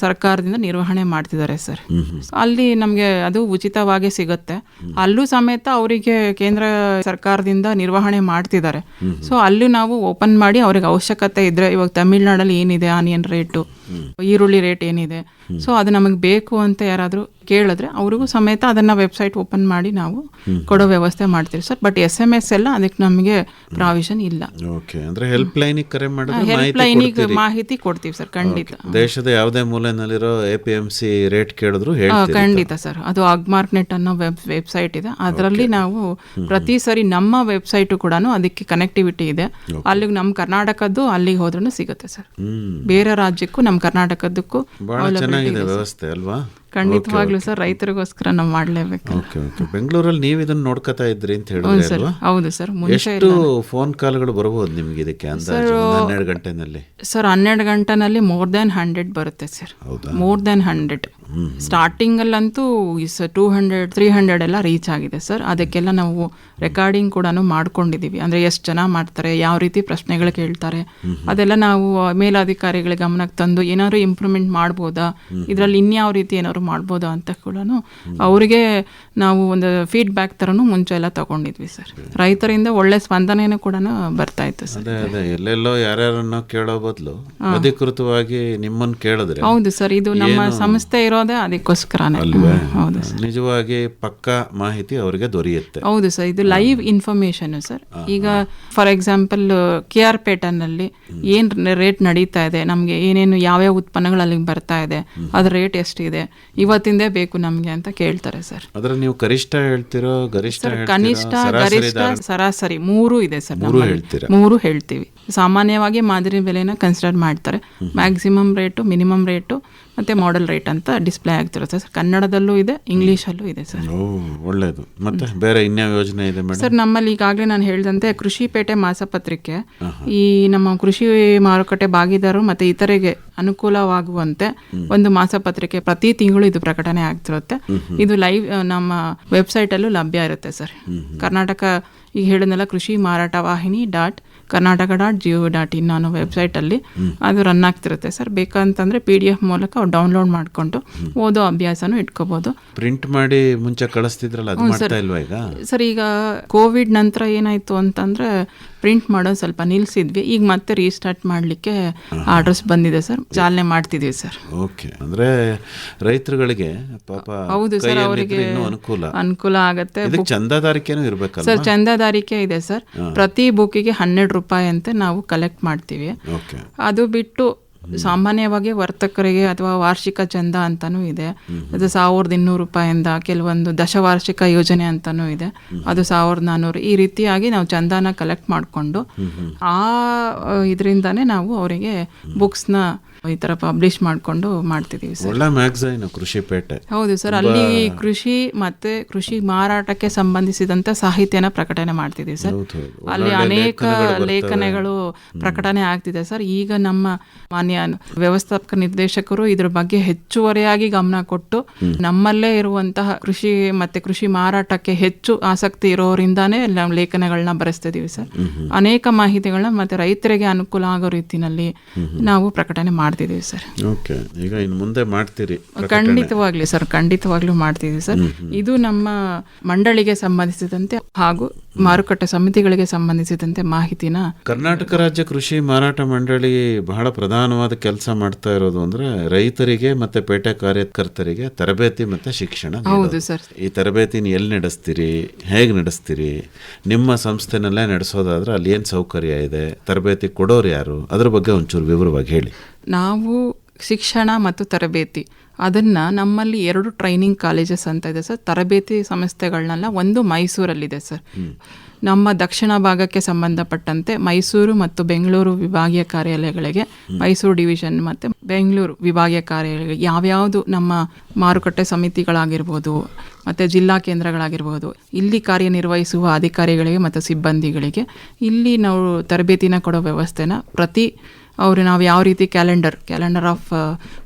ಸರ್ಕಾರದಿಂದ ನಿರ್ವಹಣೆ ಮಾಡ್ತಿದ್ದಾರೆ ಸರ್. ಅಲ್ಲಿ ನಮಗೆ ಅದು ಉಚಿತವಾಗಿ ಸಿಗುತ್ತೆ. ಅಲ್ಲೂ ಸಮೇತ ಅವರಿಗೆ ಕೇಂದ್ರ ಸರ್ಕಾರದಿಂದ ನಿರ್ವಹಣೆ ಮಾಡ್ತಿದ್ದಾರೆ. ಸೊ ಅಲ್ಲೂ ನಾವು ಓಪನ್ ಮಾಡಿ ಅವ್ರಿಗೆ ಅವಶ್ಯಕತೆ ಇದ್ರೆ, ಇವಾಗ ತಮಿಳ್ನಾಡಲ್ಲಿ ಏನಿದೆ ಆನಿಯನ್ ರೇಟು, ಈರುಳ್ಳಿ ರೇಟ್ ಏನಿದೆ, ಸೊ ಅದು ನಮಗೆ ಬೇಕು ಅಂತ ಯಾರಾದರೂ ಕೇಳಿದ್ರೆ ಅವ್ರಿಗೂ ಸಮೇತ ಅದನ್ನ ವೆಬ್ಸೈಟ್ ಓಪನ್ ಮಾಡಿ ನಾವು ಕೊಡೋ ವ್ಯವಸ್ಥೆ ಮಾಡ್ತೀವಿ ಸರ್. ಬಟ್ SMS ಎಲ್ಲ ಅದಕ್ಕೆ ನಮಗೆ ಪ್ರಾವಿಷನ್ ಇಲ್ಲ. ಅಂದ್ರೆ ಹೆಲ್ಪ್ ಲೈನಿಗೆ ಕರೆ ಮಾಡಿದ್ರೆ ಹೆಲ್ಪ್ ಲೈನಿಗೆ ಮಾಹಿತಿ ಕೊಡ್ತೀವಿ ಸರ್. ಖಂಡಿತ. ದೇಶದ ಯಾವುದೇ ಮೂಲೆಯಲ್ಲಿರೋ APMC ರೇಟ್ ಕೇಳಿದ್ರು ಖಂಡಿತ ಸರ್. ಅದು ಅಗ್ಮಾರ್ಕ್ ನೆಟ್ ಅನ್ನೋ ವೆಬ್ಸೈಟ್ ಇದೆ, ಅದರಲ್ಲಿ ನಾವು ಪ್ರತಿ ಸರಿ ನಮ್ಮ ವೆಬ್ಸೈಟು ಕೂಡ ಅದಕ್ಕೆ ಕನೆಕ್ಟಿವಿಟಿ ಇದೆ. ಅಲ್ಲಿಗೆ ನಮ್ಮ ಕರ್ನಾಟಕದ್ದು ಅಲ್ಲಿಗೆ ಹೋದ್ರೂ ಸಿಗುತ್ತೆ ಸರ್. ಬೇರೆ ರಾಜ್ಯಕ್ಕೂ ನಮ್ಮ ಕರ್ನಾಟಕದ್ದಕ್ಕೂ ವ್ಯವಸ್ಥೆ ಅಲ್ವಾ? ಖಂಡಿತವಾಗ್ಲೂ ಸರ್, ರೈತರಿಗೋಸ್ಕರ ನಾವು ಮಾಡಲೇಬೇಕು. ಬೆಂಗಳೂರಲ್ಲಿ ನೀವು ಇದನ್ನ ನೋಡ್ಕೊತಾ ಇದ್ರಿ ಅಂತ ಹೇಳಿದ್ರೆ? ಹೌದು ಸರ್. ಎಷ್ಟು ಫೋನ್ ಕಾಲ್ಗಳು ಬರಬಹುದು ನಿಮ್ಗೆ ಇದಕ್ಕೆ ಅಂದಾಜು 12 ಗಂಟೆನಲ್ಲಿ? ಸರ್ 12 ಗಂಟೆನಲ್ಲಿ ಮೋರ್ ದೆನ್ 100 ಬರುತ್ತೆ ಸರ್. More than 100. ಸ್ಟಾರ್ಟಿಂಗ್ ಅಲ್ಲಂತೂ 200 300 ಎಲ್ಲ ರೀಚ್ ಆಗಿದೆ ಸರ್. ಅದಕ್ಕೆಲ್ಲ ನಾವು ರೆಕಾರ್ಡಿಂಗ್ ಕೂಡ ಮಾಡ್ಕೊಂಡಿದೀವಿ. ಅಂದ್ರೆ ಎಷ್ಟು ಜನ ಮಾಡ್ತಾರೆ, ಯಾವ ರೀತಿ ಪ್ರಶ್ನೆಗಳು ಕೇಳ್ತಾರೆ, ಅದೆಲ್ಲ ನಾವು ಮೇಲಾಧಿಕಾರಿಗಳ ಗಮನಕ್ಕೆ ತಂದು ಏನಾದ್ರು ಇಂಪ್ರೂವ್ಮೆಂಟ್ ಮಾಡ್ಬೋದಾ, ಇದರಲ್ಲಿ ಇನ್ಯಾವ ರೀತಿ ಏನಾದ್ರು ಮಾಡ್ಬೋದಾ ಅಂತ ಕೂಡ ಅವರಿಗೆ ನಾವು ಒಂದು ಫೀಡ್ಬ್ಯಾಕ್ ತರನು ಮುಂಚೆ ಎಲ್ಲ ತಗೊಂಡಿದ್ವಿ ಸರ್. ರೈತರಿಂದ ಒಳ್ಳೆ ಸ್ಪಂದನೆನೂ ಕೂಡ ಬರ್ತಾ ಇತ್ತು ಸರ್. ಎಲ್ಲೆಲ್ಲೋ ಯಾರ್ಯಾರನ್ನ ಕೇಳೋ ಬದಲು ಅಧಿಕೃತವಾಗಿ ನಿಮ್ಮನ್ನು ಕೇಳಿದ್ರೆ? ಹೌದು ಸರ್, ಇದು ನಮ್ಮ ಸಂಸ್ಥೆ ಇರೋದೇ ಅದಕ್ಕೋಸ್ಕರನೇ. ಹೌದು ಸರ್, ನಿಜವಾಗಿ ಪಕ್ಕಾ ಮಾಹಿತಿ ಅವರಿಗೆ ದೊರೆಯುತ್ತೆ. ಹೌದು ಸರ್, ಇದು ಲೈವ್ ಇನ್ಫಾರ್ಮೇಶನ್ ಸರ್. ಈಗ ಫಾರ್ ಎಕ್ಸಾಂಪಲ್ KR ಪೇಟೆನಲ್ಲಿ ಏನ್ ರೇಟ್ ನಡೀತಾ ಇದೆ, ನಮ್ಗೆ ಏನೇನು ಯಾವ್ಯಾವ ಉತ್ಪನ್ನಗಳು ಅಲ್ಲಿಗೆ ಬರ್ತಾ ಇದೆ, ಅದ್ರ ರೇಟ್ ಎಷ್ಟಿದೆ, ಇವತ್ತಿಂದೇ ಬೇಕು ನಮ್ಗೆ ಅಂತ ಕೇಳ್ತಾರೆ ಸರ್. ಅದ್ರ ನೀವು ಕನಿಷ್ಠ ಹೇಳ್ತಿರೋ, ಗರಿಷ್ಠ, ಕನಿಷ್ಠ, ಗರಿಷ್ಠ, ಸರಾಸರಿ 3 ಇದೆ ಸರ್. 3 ಹೇಳ್ತೀವಿ. ಸಾಮಾನ್ಯವಾಗಿ ಮಾದರಿ ಬೆಲೆನ ಕನ್ಸಿಡರ್ ಮಾಡ್ತಾರೆ. ಮ್ಯಾಕ್ಸಿಮಮ್ ರೇಟು, ಮಿನಿಮಮ್ ರೇಟು ಮತ್ತೆ ಮಾಡೆಲ್ ರೇಟ್ ಅಂತ ಡಿಸ್ಪ್ಲೇ ಆಗ್ತಿರುತ್ತೆ ಸರ್. ಕನ್ನಡದಲ್ಲೂ ಇದೆ, ಇಂಗ್ಲಿಷಲ್ಲೂ ಇದೆ ಸರ್. ಒಳ್ಳೇದು. ಮತ್ತೆ ಬೇರೆ ಇನ್ಯಾವ ಯೋಜನೆ ಇದೆ ಸರ್? ನಮ್ಮಲ್ಲಿ ಈಗಾಗಲೇ ನಾನು ಹೇಳಿದಂತೆ ಕೃಷಿ ಪೇಟೆ ಮಾಸಪತ್ರಿಕೆ ಈ ನಮ್ಮ ಕೃಷಿ ಮಾರುಕಟ್ಟೆ ಭಾಗಿದಾರರು ಮತ್ತೆ ಇತರಿಗೆ ಅನುಕೂಲವಾಗುವಂತೆ ಒಂದು ಮಾಸಪತ್ರಿಕೆ ಪ್ರತಿ ತಿಂಗಳು ಇದು ಪ್ರಕಟಣೆ ಆಗ್ತಿರುತ್ತೆ. ಇದು ಲೈವ್ ನಮ್ಮ ವೆಬ್ಸೈಟ್ ಅಲ್ಲೂ ಲಭ್ಯ ಇರುತ್ತೆ ಸರ್. ಕರ್ನಾಟಕ ಈಗ ಹೇಳಿದ್ನಲ್ಲ, ಕೃಷಿ ಮಾರಾಟ ವಾಹಿನಿ .karnataka.gov.in ಅನ್ನೋ ವೆಬ್ಸೈಟಲ್ಲಿ ಅದು ರನ್ ಆಗ್ತಿರುತ್ತೆ ಸರ್. ಬೇಕಂತಂದ್ರೆ PDF ಮೂಲಕ ಅವ್ರು ಡೌನ್ಲೋಡ್ ಮಾಡಿಕೊಂಡು ಓದೋ ಅಭ್ಯಾಸನೂ ಇಟ್ಕೋಬಹುದು. ಪ್ರಿಂಟ್ ಮಾಡಿ ಮುಂಚೆ ಕಳಿಸ್ತಿದ್ರಲ್ಲ, ಅದು ಮಾಡ್ತಾ ಇಲ್ವಾ ಈಗ? ಸರ್, ಈಗ ಕೋವಿಡ್ ನಂತರ ಏನಾಯ್ತು ಅಂತಂದ್ರೆ ಪ್ರಿಂಟ್ ಮಾಡೋದು ಸ್ವಲ್ಪ ನಿಲ್ಸಿದ್ವಿ. ಈಗ ಮತ್ತೆ ರೀಸ್ಟಾರ್ಟ್ ಮಾಡಲಿಕ್ಕೆ ಆರ್ಡರ್ಸ್ ಬಂದಿದೆ ಸರ್. ಚಾಲನೆ ಮಾಡ್ತಿದೀವಿ ಸರ್. ಓಕೆ. ಅಂದ್ರೆ ರೈತರುಗಳಿಗೆ ಪಾಪ ಹೌದು ಸರ್, ಅವರಿಗೆ ಅನುಕೂಲ ಆಗತ್ತೆ. ಚಂದಾದಾರಿಕೆನೂ ಇರಬೇಕಲ್ಲ ಸರ್? ಚಂದಾದಾರಿಕೆ ಇದೆ ಸರ್. ಪ್ರತಿ ಬುಕ್ಕಿಗೆ 12 ರೂಪಾಯಿ ಅಂತ ನಾವು ಕಲೆಕ್ಟ್ ಮಾಡ್ತೀವಿ. ಅದು ಬಿಟ್ಟು ಸಾಮಾನ್ಯವಾಗಿ ವರ್ತಕರಿಗೆ ಅಥವಾ ವಾರ್ಷಿಕ ಚಂದ ಅಂತಾನೂ ಇದೆ. ಅದು 1200 ರೂಪಾಯಿಂದ, ಕೆಲವೊಂದು ದಶವಾರ್ಷಿಕ ಯೋಜನೆ ಅಂತಾನೂ ಇದೆ, ಅದು 1400. ಈ ರೀತಿಯಾಗಿ ನಾವು ಚಂದಾನ ಕಲೆಕ್ಟ್ ಮಾಡಿಕೊಂಡು ಆ ಇದರಿಂದಾನೇ ನಾವು ಅವರಿಗೆ ಬುಕ್ಸ್ನ ಈ ತರ ಪಬ್ಲಿಷ್ ಮಾಡ್ಕೊಂಡು ಮಾಡ್ತಿದೀವಿ ಸರ್. ಒಳ್ಳೆ ಮ್ಯಾಗಝೈನ್ ಕೃಷಿ ಪೇಟೆ. ಹೌದು ಸರ್, ಅಲ್ಲಿ ಕೃಷಿ ಮತ್ತೆ ಕೃಷಿ ಮಾರಾಟಕ್ಕೆ ಸಂಬಂಧಿಸಿದಂತ ಸಾಹಿತ್ಯನ ಪ್ರಕಟಣೆ ಮಾಡ್ತಿದೀವಿ ಸರ್. ಅಲ್ಲಿ ಅನೇಕ ಲೇಖನಗಳು ಪ್ರಕಟಣೆ ಆಗ್ತಿದೆ ಸರ್. ಈಗ ನಮ್ಮ ಮಾನ್ಯ ವ್ಯವಸ್ಥಾಪಕ ನಿರ್ದೇಶಕರು ಇದ್ರ ಬಗ್ಗೆ ಹೆಚ್ಚುವರಿಯಾಗಿ ಗಮನ ಕೊಟ್ಟು ನಮ್ಮಲ್ಲೇ ಇರುವಂತಹ ಕೃಷಿ ಮತ್ತೆ ಕೃಷಿ ಮಾರಾಟಕ್ಕೆ ಹೆಚ್ಚು ಆಸಕ್ತಿ ಇರೋರಿಂದಾನೇ ಲೇಖನಗಳನ್ನ ಬರೆಸ್ತಿದೀವಿ ಸರ್. ಅನೇಕ ಮಾಹಿತಿಗಳನ್ನ ಮತ್ತೆ ರೈತರಿಗೆ ಅನುಕೂಲ ಆಗೋ ರೀತಿನಲ್ಲಿ ನಾವು ಪ್ರಕಟಣೆ ಮಾಡ್ತಿದ್ದೀವಿ ಸರ್. ಓಕೆ. ಈಗ ಇನ್ನು ಮುಂದೆ ಮಾಡ್ತೀರಿ? ಖಂಡಿತವಾಗ್ಲಿ ಸರ್, ಖಂಡಿತವಾಗ್ಲೂ ಮಾಡ್ತೀವಿ ಸರ್. ಇದು ನಮ್ಮ ಮಂಡಳಿಗೆ ಸಂಬಂಧಿಸಿದಂತೆ ಹಾಗೂ ಮಾರುಕಟ್ಟೆ ಸಮಿತಿಗಳಿಗೆ ಸಂಬಂಧಿಸಿದಂತೆ ಮಾಹಿತಿನ ಕರ್ನಾಟಕ ರಾಜ್ಯ ಕೃಷಿ ಮಾರಾಟ ಮಂಡಳಿ ಬಹಳ ಪ್ರಧಾನವಾದ ಕೆಲಸ ಮಾಡ್ತಾ ಇರೋದು ಅಂದ್ರೆ ರೈತರಿಗೆ ಮತ್ತೆ ಪೇಟೆ ಕಾರ್ಯಕರ್ತರಿಗೆ ತರಬೇತಿ ಮತ್ತೆ ಶಿಕ್ಷಣ. ಹೌದು ಸರ್. ಈ ತರಬೇತಿನ ಎಲ್ಲಿ ನಡೆಸ್ತೀರಿ, ಹೇಗೆ ನಡೆಸ್ತೀರಿ? ನಿಮ್ಮ ಸಂಸ್ಥೆನಲ್ಲೇ ನಡೆಸೋದಾದ್ರೆ ಅಲ್ಲಿ ಏನು ಸೌಕರ್ಯ ಇದೆ, ತರಬೇತಿ ಕೊಡೋರು ಯಾರು, ಅದ್ರ ಬಗ್ಗೆ ಒಂಚೂರು ವಿವರವಾಗಿ ಹೇಳಿ. ನಾವು ಶಿಕ್ಷಣ ಮತ್ತು ತರಬೇತಿ ಅದನ್ನು ನಮ್ಮಲ್ಲಿ 2 ಟ್ರೈನಿಂಗ್ ಕಾಲೇಜಸ್ ಅಂತ ಇದೆ ಸರ್. ತರಬೇತಿ ಸಂಸ್ಥೆಗಳನ್ನೆಲ್ಲ ಒಂದು ಮೈಸೂರಲ್ಲಿದೆ ಸರ್. ನಮ್ಮ ದಕ್ಷಿಣ ಭಾಗಕ್ಕೆ ಸಂಬಂಧಪಟ್ಟಂತೆ ಮೈಸೂರು ಮತ್ತು ಬೆಂಗಳೂರು ವಿಭಾಗೀಯ ಕಾರ್ಯಾಲಯಗಳಿಗೆ, ಮೈಸೂರು ಡಿವಿಷನ್ ಮತ್ತು ಬೆಂಗಳೂರು ವಿಭಾಗೀಯ ಕಾರ್ಯಾಲಯಗಳಿಗೆ ಯಾವ್ಯಾವುದು ನಮ್ಮ ಮಾರುಕಟ್ಟೆ ಸಮಿತಿಗಳಾಗಿರ್ಬೋದು ಮತ್ತು ಜಿಲ್ಲಾ ಕೇಂದ್ರಗಳಾಗಿರ್ಬೋದು, ಇಲ್ಲಿ ಕಾರ್ಯನಿರ್ವಹಿಸುವ ಅಧಿಕಾರಿಗಳಿಗೆ ಮತ್ತು ಸಿಬ್ಬಂದಿಗಳಿಗೆ ಇಲ್ಲಿ ನಾವು ತರಬೇತಿನ ಕೊಡೋ ವ್ಯವಸ್ಥೆನ ನಾವು ಯಾವ ರೀತಿ ಕ್ಯಾಲೆಂಡರ್ ಆಫ್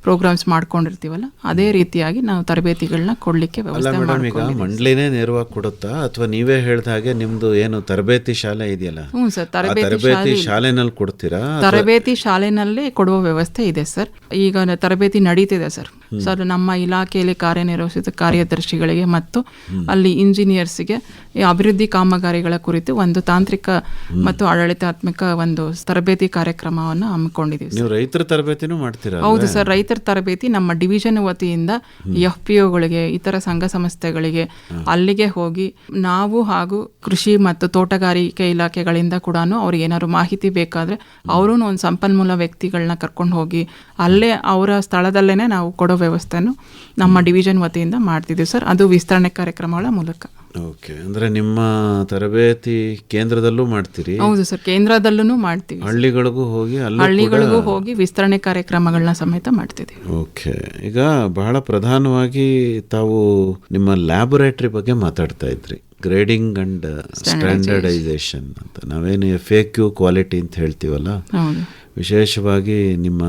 ಪ್ರೋಗ್ರಾಮ್ಸ್ ಮಾಡ್ಕೊಂಡಿರ್ತೀವಲ್ಲ ಅದೇ ರೀತಿಯಾಗಿ ನಾವು ತರಬೇತಿಗಳನ್ನ ಕೊಡಲಿಕ್ಕೆ ವ್ಯವಸ್ಥೆ ಈಗ ಮಂಡಳಿನೇ ನೇರವಾಗಿ ಕೊಡುತ್ತಾ ಅಥವಾ ನೀವೇ ಹೇಳ್ದ ಹಾಗೆ ನಿಮ್ದು ಏನು ತರಬೇತಿ ಶಾಲೆ ಇದೆಯಲ್ಲ? ಹ್ಞೂ ಸರ್, ತರಬೇತಿ ಶಾಲೆನಲ್ಲಿ ಕೊಡ್ತೀರಾ? ತರಬೇತಿ ಶಾಲೆನಲ್ಲಿ ಕೊಡುವ ವ್ಯವಸ್ಥೆ ಇದೆ ಸರ್. ಈಗ ತರಬೇತಿ ನಡೀತಿದೆ ಸರ್. ನಮ್ಮ ಇಲಾಖೆಯಲ್ಲಿ ಕಾರ್ಯನಿರ್ವಹಿಸಿದ ಕಾರ್ಯದರ್ಶಿಗಳಿಗೆ ಮತ್ತು ಅಲ್ಲಿ ಇಂಜಿನಿಯರ್ಸ್ಗೆ ಈ ಅಭಿವೃದ್ಧಿ ಕಾಮಗಾರಿಗಳ ಕುರಿತು ಒಂದು ತಾಂತ್ರಿಕ ಮತ್ತು ಆಡಳಿತಾತ್ಮಕ ಒಂದು ತರಬೇತಿ ಕಾರ್ಯಕ್ರಮವನ್ನು ಹಮ್ಮಿಕೊಂಡಿದ್ದೀವಿ. ನೀವು ರೈತರ ತರಬೇತಿನೂ ಮಾಡ್ತೀರಾ? ಹೌದು ಸರ್, ರೈತರ ತರಬೇತಿ ನಮ್ಮ ಡಿವಿಷನ್ ವತಿಯಿಂದ FPOಗಳಿಗೆ, ಇತರ ಸಂಘ ಸಂಸ್ಥೆಗಳಿಗೆ ಅಲ್ಲಿಗೆ ಹೋಗಿ ನಾವು ಹಾಗೂ ಕೃಷಿ ಮತ್ತು ತೋಟಗಾರಿಕೆ ಇಲಾಖೆಗಳಿಂದ ಕೂಡ ಅವ್ರಿಗೆ ಏನಾದ್ರು ಮಾಹಿತಿ ಬೇಕಾದರೆ ಅವರು ಒಂದು ಸಂಪನ್ಮೂಲ ವ್ಯಕ್ತಿಗಳನ್ನ ಕರ್ಕೊಂಡು ಹೋಗಿ ಅಲ್ಲೇ ಅವರ ಸ್ಥಳದಲ್ಲೇ ನಾವು ಕೊಡೋ ವ್ಯವಸ್ಥೆನೂ ನಮ್ಮ ಡಿವಿಷನ್ ವತಿಯಿಂದ ಮಾಡ್ತಿದ್ದೀವಿ ಸರ್. ಅದು ವಿಸ್ತರಣೆ ಕಾರ್ಯಕ್ರಮಗಳ ಮೂಲಕ. ಓಕೆ, ಅಂದರೆ ನಿಮ್ಮ ತರಬೇತಿ ಕೇಂದ್ರದಲ್ಲೂ ಮಾಡ್ತೀರಿ? ಹೌದು ಸರ್, ಕೇಂದ್ರದಲ್ಲೂ ಮಾಡ್ತೀವಿ. ಹಳ್ಳಿಗಳಿಗೂ ಹೋಗಿ ವಿಸ್ತರಣೆ ಕಾರ್ಯಕ್ರಮಗಳನ್ನ ಸಮೇತ ಮಾಡ್ತಿದ್ದೀವಿ. ಓಕೆ, ಈಗ ಬಹಳ ಪ್ರಧಾನವಾಗಿ ತಾವು ನಿಮ್ಮ ಲ್ಯಾಬೊರೇಟರಿ ಬಗ್ಗೆ ಮಾತಾಡ್ತಾ ಇದ್ರಿ. ಗ್ರೇಡಿಂಗ್ ಅಂಡ್ ಸ್ಟ್ಯಾಂಡರ್ಡೈಸೇಷನ್ ಅಂತ ನಾವೇನು FAQ ಕ್ವಾಲಿಟಿ ಅಂತ ಹೇಳ್ತೀವಲ್ಲ, ವಿಶೇಷವಾಗಿ ನಿಮ್ಮ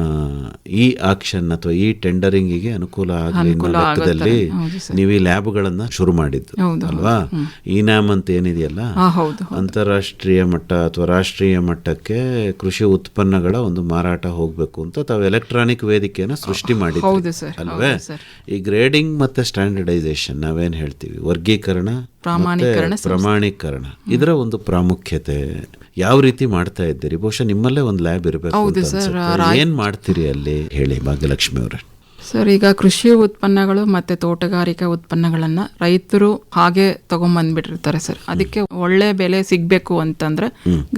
ಈ ಆಕ್ಷನ್ ಅಥವಾ ಈ ಟೆಂಡರಿಂಗಿಗೆ ಅನುಕೂಲ ಆಗಲಿ ಅನ್ನೋ ಲೆಕ್ಕದಲ್ಲಿ ನೀವು ಈ ಲ್ಯಾಬ್ಗಳನ್ನು ಶುರು ಮಾಡಿದ್ದು ಅಲ್ವಾ? ಇನಾಮ್ ಅಂತ ಏನಿದೆಯಲ್ಲ, ಅಂತಾರಾಷ್ಟ್ರೀಯ ಮಟ್ಟ ಅಥವಾ ರಾಷ್ಟ್ರೀಯ ಮಟ್ಟಕ್ಕೆ ಕೃಷಿ ಉತ್ಪನ್ನಗಳ ಒಂದು ಮಾರಾಟ ಹೋಗಬೇಕು ಅಂತ ತಾವು ಎಲೆಕ್ಟ್ರಾನಿಕ್ ವೇದಿಕೆಯನ್ನು ಸೃಷ್ಟಿ ಮಾಡಿದ್ರಿ ಅಲ್ವೇ? ಈ ಗ್ರೇಡಿಂಗ್ ಮತ್ತೆ ಸ್ಟ್ಯಾಂಡರ್ಡೈಸೇಷನ್ ನಾವೇನು ಹೇಳ್ತೀವಿ, ವರ್ಗೀಕರಣ, ಪ್ರಮಾಣೀಕರಣ, ಇದರ ಒಂದು ಪ್ರಾಮುಖ್ಯತೆ ಯಾವ ರೀತಿ ಮಾಡ್ತಾ ಇದ್ದೀರಿ? ಬಹುಶಃ ನಿಮ್ಮಲ್ಲೇ ಒಂದು ಲ್ಯಾಬ್ ಇರಬೇಕು. ಏನ್ ಮಾಡ್ತೀರಿ ಅಲ್ಲಿ ಹೇಳಿ ಭಾಗ್ಯಲಕ್ಷ್ಮಿ ಅವರೇ. ಸರ್, ಈಗ ಕೃಷಿ ಉತ್ಪನ್ನಗಳು ಮತ್ತು ತೋಟಗಾರಿಕಾ ಉತ್ಪನ್ನಗಳನ್ನು ರೈತರು ಹಾಗೆ ತೊಗೊಂಬಂದ್ಬಿಟ್ಟಿರ್ತಾರೆ ಸರ್. ಅದಕ್ಕೆ ಒಳ್ಳೆ ಬೆಲೆ ಸಿಗಬೇಕು ಅಂತಂದರೆ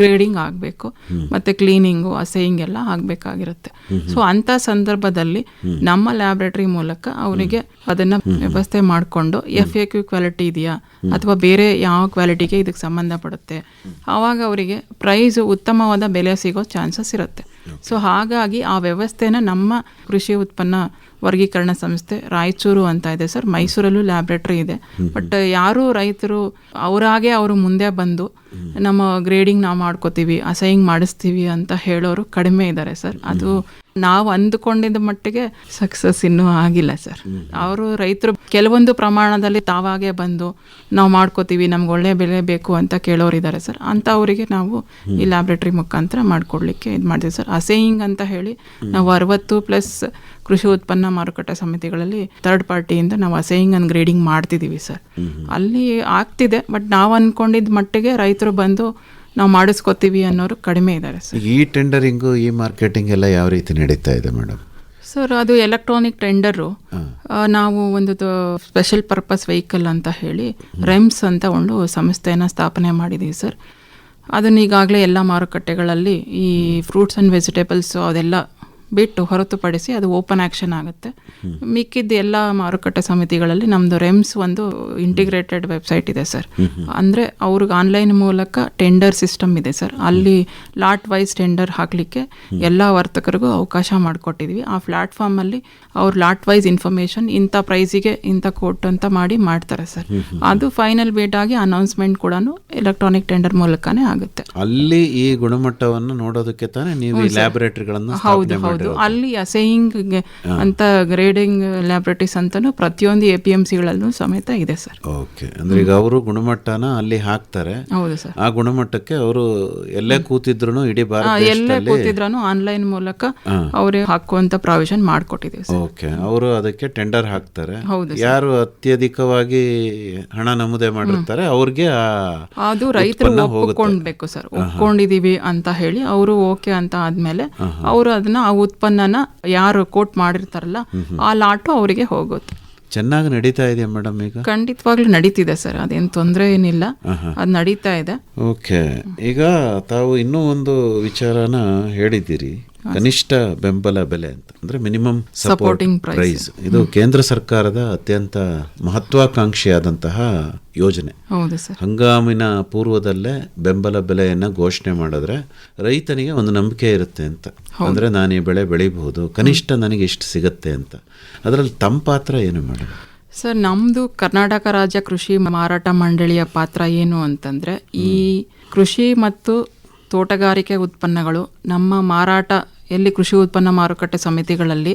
ಗ್ರೇಡಿಂಗ್ ಆಗಬೇಕು ಮತ್ತು ಕ್ಲೀನಿಂಗು, ಅಸೇಯಿಂಗ್ ಎಲ್ಲ ಆಗಬೇಕಾಗಿರುತ್ತೆ. ಸೊ ಅಂಥ ಸಂದರ್ಭದಲ್ಲಿ ನಮ್ಮ ಲ್ಯಾಬ್ರೇಟರಿ ಮೂಲಕ ಅವರಿಗೆ ಅದನ್ನು ವ್ಯವಸ್ಥೆ ಮಾಡಿಕೊಂಡು FAQ ಕ್ವಾಲಿಟಿ ಇದೆಯಾ ಅಥವಾ ಬೇರೆ ಯಾವ ಕ್ವಾಲಿಟಿಗೆ ಇದಕ್ಕೆ ಸಂಬಂಧಪಡುತ್ತೆ, ಆವಾಗ ಅವರಿಗೆ ಪ್ರೈಸ್ ಉತ್ತಮವಾದ ಬೆಲೆ ಸಿಗೋ ಚಾನ್ಸಸ್ ಇರುತ್ತೆ. ಸೊ ಹಾಗಾಗಿ ಆ ವ್ಯವಸ್ಥೆನ ನಮ್ಮ ಕೃಷಿ ಉತ್ಪನ್ನ ವರ್ಗೀಕರಣ ಸಂಸ್ಥೆ ರಾಯಚೂರು ಅಂತ ಇದೆ ಸರ್, ಮೈಸೂರಲ್ಲೂ ಲ್ಯಾಬ್ರೇಟರಿ ಇದೆ. ಬಟ್ ಯಾರೂ ರೈತರು ಅವರು ಮುಂದೆ ಬಂದು ನಮ್ಮ ಗ್ರೇಡಿಂಗ್ ನಾವು ಮಾಡ್ಕೋತೀವಿ, ಅಸೈಯಿಂಗ್ ಮಾಡಿಸ್ತೀವಿ ಅಂತ ಹೇಳೋರು ಕಡಿಮೆ ಇದ್ದಾರೆ ಸರ್. ಅದು ನಾವು ಅಂದುಕೊಂಡಿದ್ದ ಮಟ್ಟಿಗೆ ಸಕ್ಸಸ್ ಇನ್ನೂ ಆಗಿಲ್ಲ ಸರ್. ಅವರು ರೈತರು ಕೆಲವೊಂದು ಪ್ರಮಾಣದಲ್ಲಿ ತಾವಾಗೆ ಬಂದು ನಾವು ಮಾಡ್ಕೋತೀವಿ, ನಮ್ಗೆ ಒಳ್ಳೆ ಬೆಲೆ ಬೇಕು ಅಂತ ಕೇಳೋರು ಇದ್ದಾರೆ ಸರ್. ಅಂಥವರಿಗೆ ನಾವು ಈ ಲ್ಯಾಬ್ರೇಟರಿ ಮುಖಾಂತರ ಮಾಡಿಕೊಡ್ಲಿಕ್ಕೆ ಇದು ಮಾಡ್ತೀವಿ ಸರ್. ಅಸೇಯಿಂಗ್ ಅಂತ ಹೇಳಿ ನಾವು 60+ ಕೃಷಿ ಉತ್ಪನ್ನ ಮಾರುಕಟ್ಟೆ ಸಮಿತಿಗಳಲ್ಲಿ ಥರ್ಡ್ ಪಾರ್ಟಿಯಿಂದ ನಾವು ಅಸೇಯಿಂಗ್ ಅಂಡ್ ಗ್ರೇಡಿಂಗ್ ಮಾಡ್ತಿದ್ದೀವಿ ಸರ್. ಅಲ್ಲಿ ಆಗ್ತಿದೆ, ಬಟ್ ನಾವು ಅಂದ್ಕೊಂಡಿದ್ದ ಮಟ್ಟಿಗೆ ರೈತರು ಬಂದು ನಾವು ಮಾಡಿಸ್ಕೋತೀವಿ ಅನ್ನೋರು ಕಡಿಮೆ ಇದ್ದಾರೆ ಸರ್. ಈ ಟೆಂಡರಿಂಗು, ಈ ಮಾರ್ಕೆಟಿಂಗ್ ಎಲ್ಲ ಯಾವ ರೀತಿ ನಡೀತಾ ಇದೆ ಮೇಡಮ್? ಸರ್, ಅದು ಎಲೆಕ್ಟ್ರಾನಿಕ್ ಟೆಂಡರು. ನಾವು ಒಂದು ಸ್ಪೆಷಲ್ ಪರ್ಪಸ್ ವೆಹಿಕಲ್ ಅಂತ ಹೇಳಿ REMS ಅಂತ ಒಂದು ಸಂಸ್ಥೆಯನ್ನು ಸ್ಥಾಪನೆ ಮಾಡಿದ್ದೀವಿ ಸರ್. ಅದನ್ನ ಈಗಾಗಲೇ ಎಲ್ಲ ಮಾರುಕಟ್ಟೆಗಳಲ್ಲಿ ಈ ಫ್ರೂಟ್ಸ್ ಆ್ಯಂಡ್ ವೆಜಿಟೇಬಲ್ಸು ಅದೆಲ್ಲ ಬಿಟ್ಟು ಹೊರತುಪಡಿಸಿ ಅದು ಓಪನ್ ಆ್ಯಕ್ಷನ್ ಆಗುತ್ತೆ. ಮಿಕ್ಕಿದ್ದು ಎಲ್ಲ ಮಾರುಕಟ್ಟೆ ಸಮಿತಿಗಳಲ್ಲಿ ನಮ್ಮದು REMS ಒಂದು ಇಂಟಿಗ್ರೇಟೆಡ್ ವೆಬ್ಸೈಟ್ ಇದೆ ಸರ್. ಅಂದರೆ ಅವ್ರಿಗೆ ಆನ್ಲೈನ್ ಮೂಲಕ ಟೆಂಡರ್ ಸಿಸ್ಟಮ್ ಇದೆ ಸರ್. ಅಲ್ಲಿ ಲಾಟ್ ವೈಸ್ ಟೆಂಡರ್ ಹಾಕಲಿಕ್ಕೆ ಎಲ್ಲ ವರ್ತಕರಿಗೂ ಅವಕಾಶ ಮಾಡಿಕೊಟ್ಟಿದ್ವಿ. ಆ ಪ್ಲ್ಯಾಟ್ಫಾರ್ಮಲ್ಲಿ ಅವ್ರು ಲಾಟ್ ವೈಸ್ ಇನ್ಫಾರ್ಮೇಷನ್ ಇಂಥ ಪ್ರೈಸಿಗೆ ಇಂಥ ಕೋಟ್ ಅಂತ ಮಾಡ್ತಾರೆ ಸರ್. ಅದು ಫೈನಲ್ ಬೇಟ್ ಆಗಿ ಅನೌನ್ಸ್ಮೆಂಟ್ ಕೂಡ ಎಲೆಕ್ಟ್ರಾನಿಕ್ ಟೆಂಡರ್ ಮೂಲಕನೇ ಆಗುತ್ತೆ. ಅಲ್ಲಿ ಈ ಗುಣಮಟ್ಟವನ್ನು ನೋಡೋದಕ್ಕೆ ತಾನೇ ನೀವು ಲ್ಯಾಬೊರೇಟರಿಗಳನ್ನು ಹೌದು, ಅಲ್ಲಿ ಅಸೇಯಿಂಗ್ ಅಂತ ಗ್ರೇಡಿಂಗ್ ಲ್ಯಾಬೊರೇಟರೀಸ್ ಅಂತಾನು ಪ್ರತಿಯೊಂದು APMCಗಳಲ್ಲೂ ಸಮೇತ ಇದೆ ಸರ್. ಓಕೆ, ಅಂದ್ರೆ ಈಗ ಅವರು ಗುಣಮಟ್ಟನ ಅಲ್ಲಿ ಹಾಕ್ತಾರೆ. ಹೌದು ಸರ್. ಆ ಗುಣಮಟ್ಟಕ್ಕೆ ಅವರು ಎಲ್ಲೇ ಕೂತಿದ್ರು ಇಡೀ ಎಲ್ಲೇ ಕೂತಿದ್ರು ಆನ್ಲೈನ್ ಮೂಲಕ ಅವರೇ ಹಾಕುವಂತ ಪ್ರಾವಿಷನ್ ಮಾಡಿಕೊಟ್ಟಿದ್ದೀವಿ ಸರ್. ಓಕೆ, ಅವರು ಅದಕ್ಕೆ ಟೆಂಡರ್ ಹಾಕ್ತಾರೆ. ಯಾರು ಅತ್ಯಧಿಕವಾಗಿ ಹಣ ನಮೂದೆ ಮಾಡಿರ್ತಾರೆ ಅವ್ರಿಗೆ ಅದು ರೈತರು ಒಪ್ಪಿಕೊಂಡ್ಬೇಕು ಸರ್. ಒಪ್ಕೊಂಡಿದೀವಿ ಅಂತ ಹೇಳಿ ಅವರು ಓಕೆ ಅಂತ ಆದ್ಮೇಲೆ ಅವರು ಅದನ್ನ ಆ ಉತ್ಪನ್ನನ ಯಾರು ಕೋಟ್ ಮಾಡಿರ್ತಾರಲ್ಲ ಆ ಲಾಟು ಅವರಿಗೆ ಹೋಗುತ್ತೆ. ಚೆನ್ನಾಗಿ ನಡೀತಾ ಇದೆಯಾ ಮೇಡಮ್? ಈಗ ಖಂಡಿತವಾಗ್ಲೂ ನಡೀತಿದೆ ಸರ್, ಅದೇನು ತೊಂದರೆ ಏನಿಲ್ಲ, ಅದು ನಡೀತಾ ಇದೆ. ಓಕೆ, ಈಗ ತಾವು ಇನ್ನೂ ಒಂದು ವಿಚಾರನ ಹೇಳಿದ್ದೀರಿ. ಕನಿಷ್ಠ ಬೆಂಬಲ ಬೆಲೆ ಅಂತ ಅಂದ್ರೆ minimum Supporting supporting price. Price. ಇದು ಕೇಂದ್ರ ಸರ್ಕಾರದ ಅತ್ಯಂತ ಮಹತ್ವಾಕಾಂಕ್ಷಿಯಾದಂತಹ ಯೋಜನೆ. ಹೌದು ಸರ್. ಹಂಗಾಮಿನ ಪೂರ್ವದಲ್ಲೇ ಬೆಂಬಲ ಬೆಲೆಯನ್ನ ಘೋಷಣೆ ಮಾಡಿದ್ರೆ ರೈತನಿಗೆ ಒಂದು ನಂಬಿಕೆ ಇರುತ್ತೆ ಅಂತ. ಅಂದ್ರೆ ನಾನು ಈ ಬೆಳೆ ಬೆಳಿಬಹುದು, ಕನಿಷ್ಠ ನನಗೆ ಇಷ್ಟು ಸಿಗತ್ತೆ ಅಂತ. ಅದರಲ್ಲಿ ತಮ್ಮ ಪಾತ್ರ ಏನು ಮೇಡಮ್? ಸರ್, ನಮ್ಮದು ಕರ್ನಾಟಕ ರಾಜ್ಯ ಕೃಷಿ ಮಾರಾಟ ಮಂಡಳಿಯ ಪಾತ್ರ ಏನು ಅಂತಂದರೆ, ಈ ಕೃಷಿ ಮತ್ತು ತೋಟಗಾರಿಕೆ ಉತ್ಪನ್ನಗಳು ನಮ್ಮ ಮಾರಾಟ ಎಲ್ಲಿ ಕೃಷಿ ಉತ್ಪನ್ನ ಮಾರುಕಟ್ಟೆ ಸಮಿತಿಗಳಲ್ಲಿ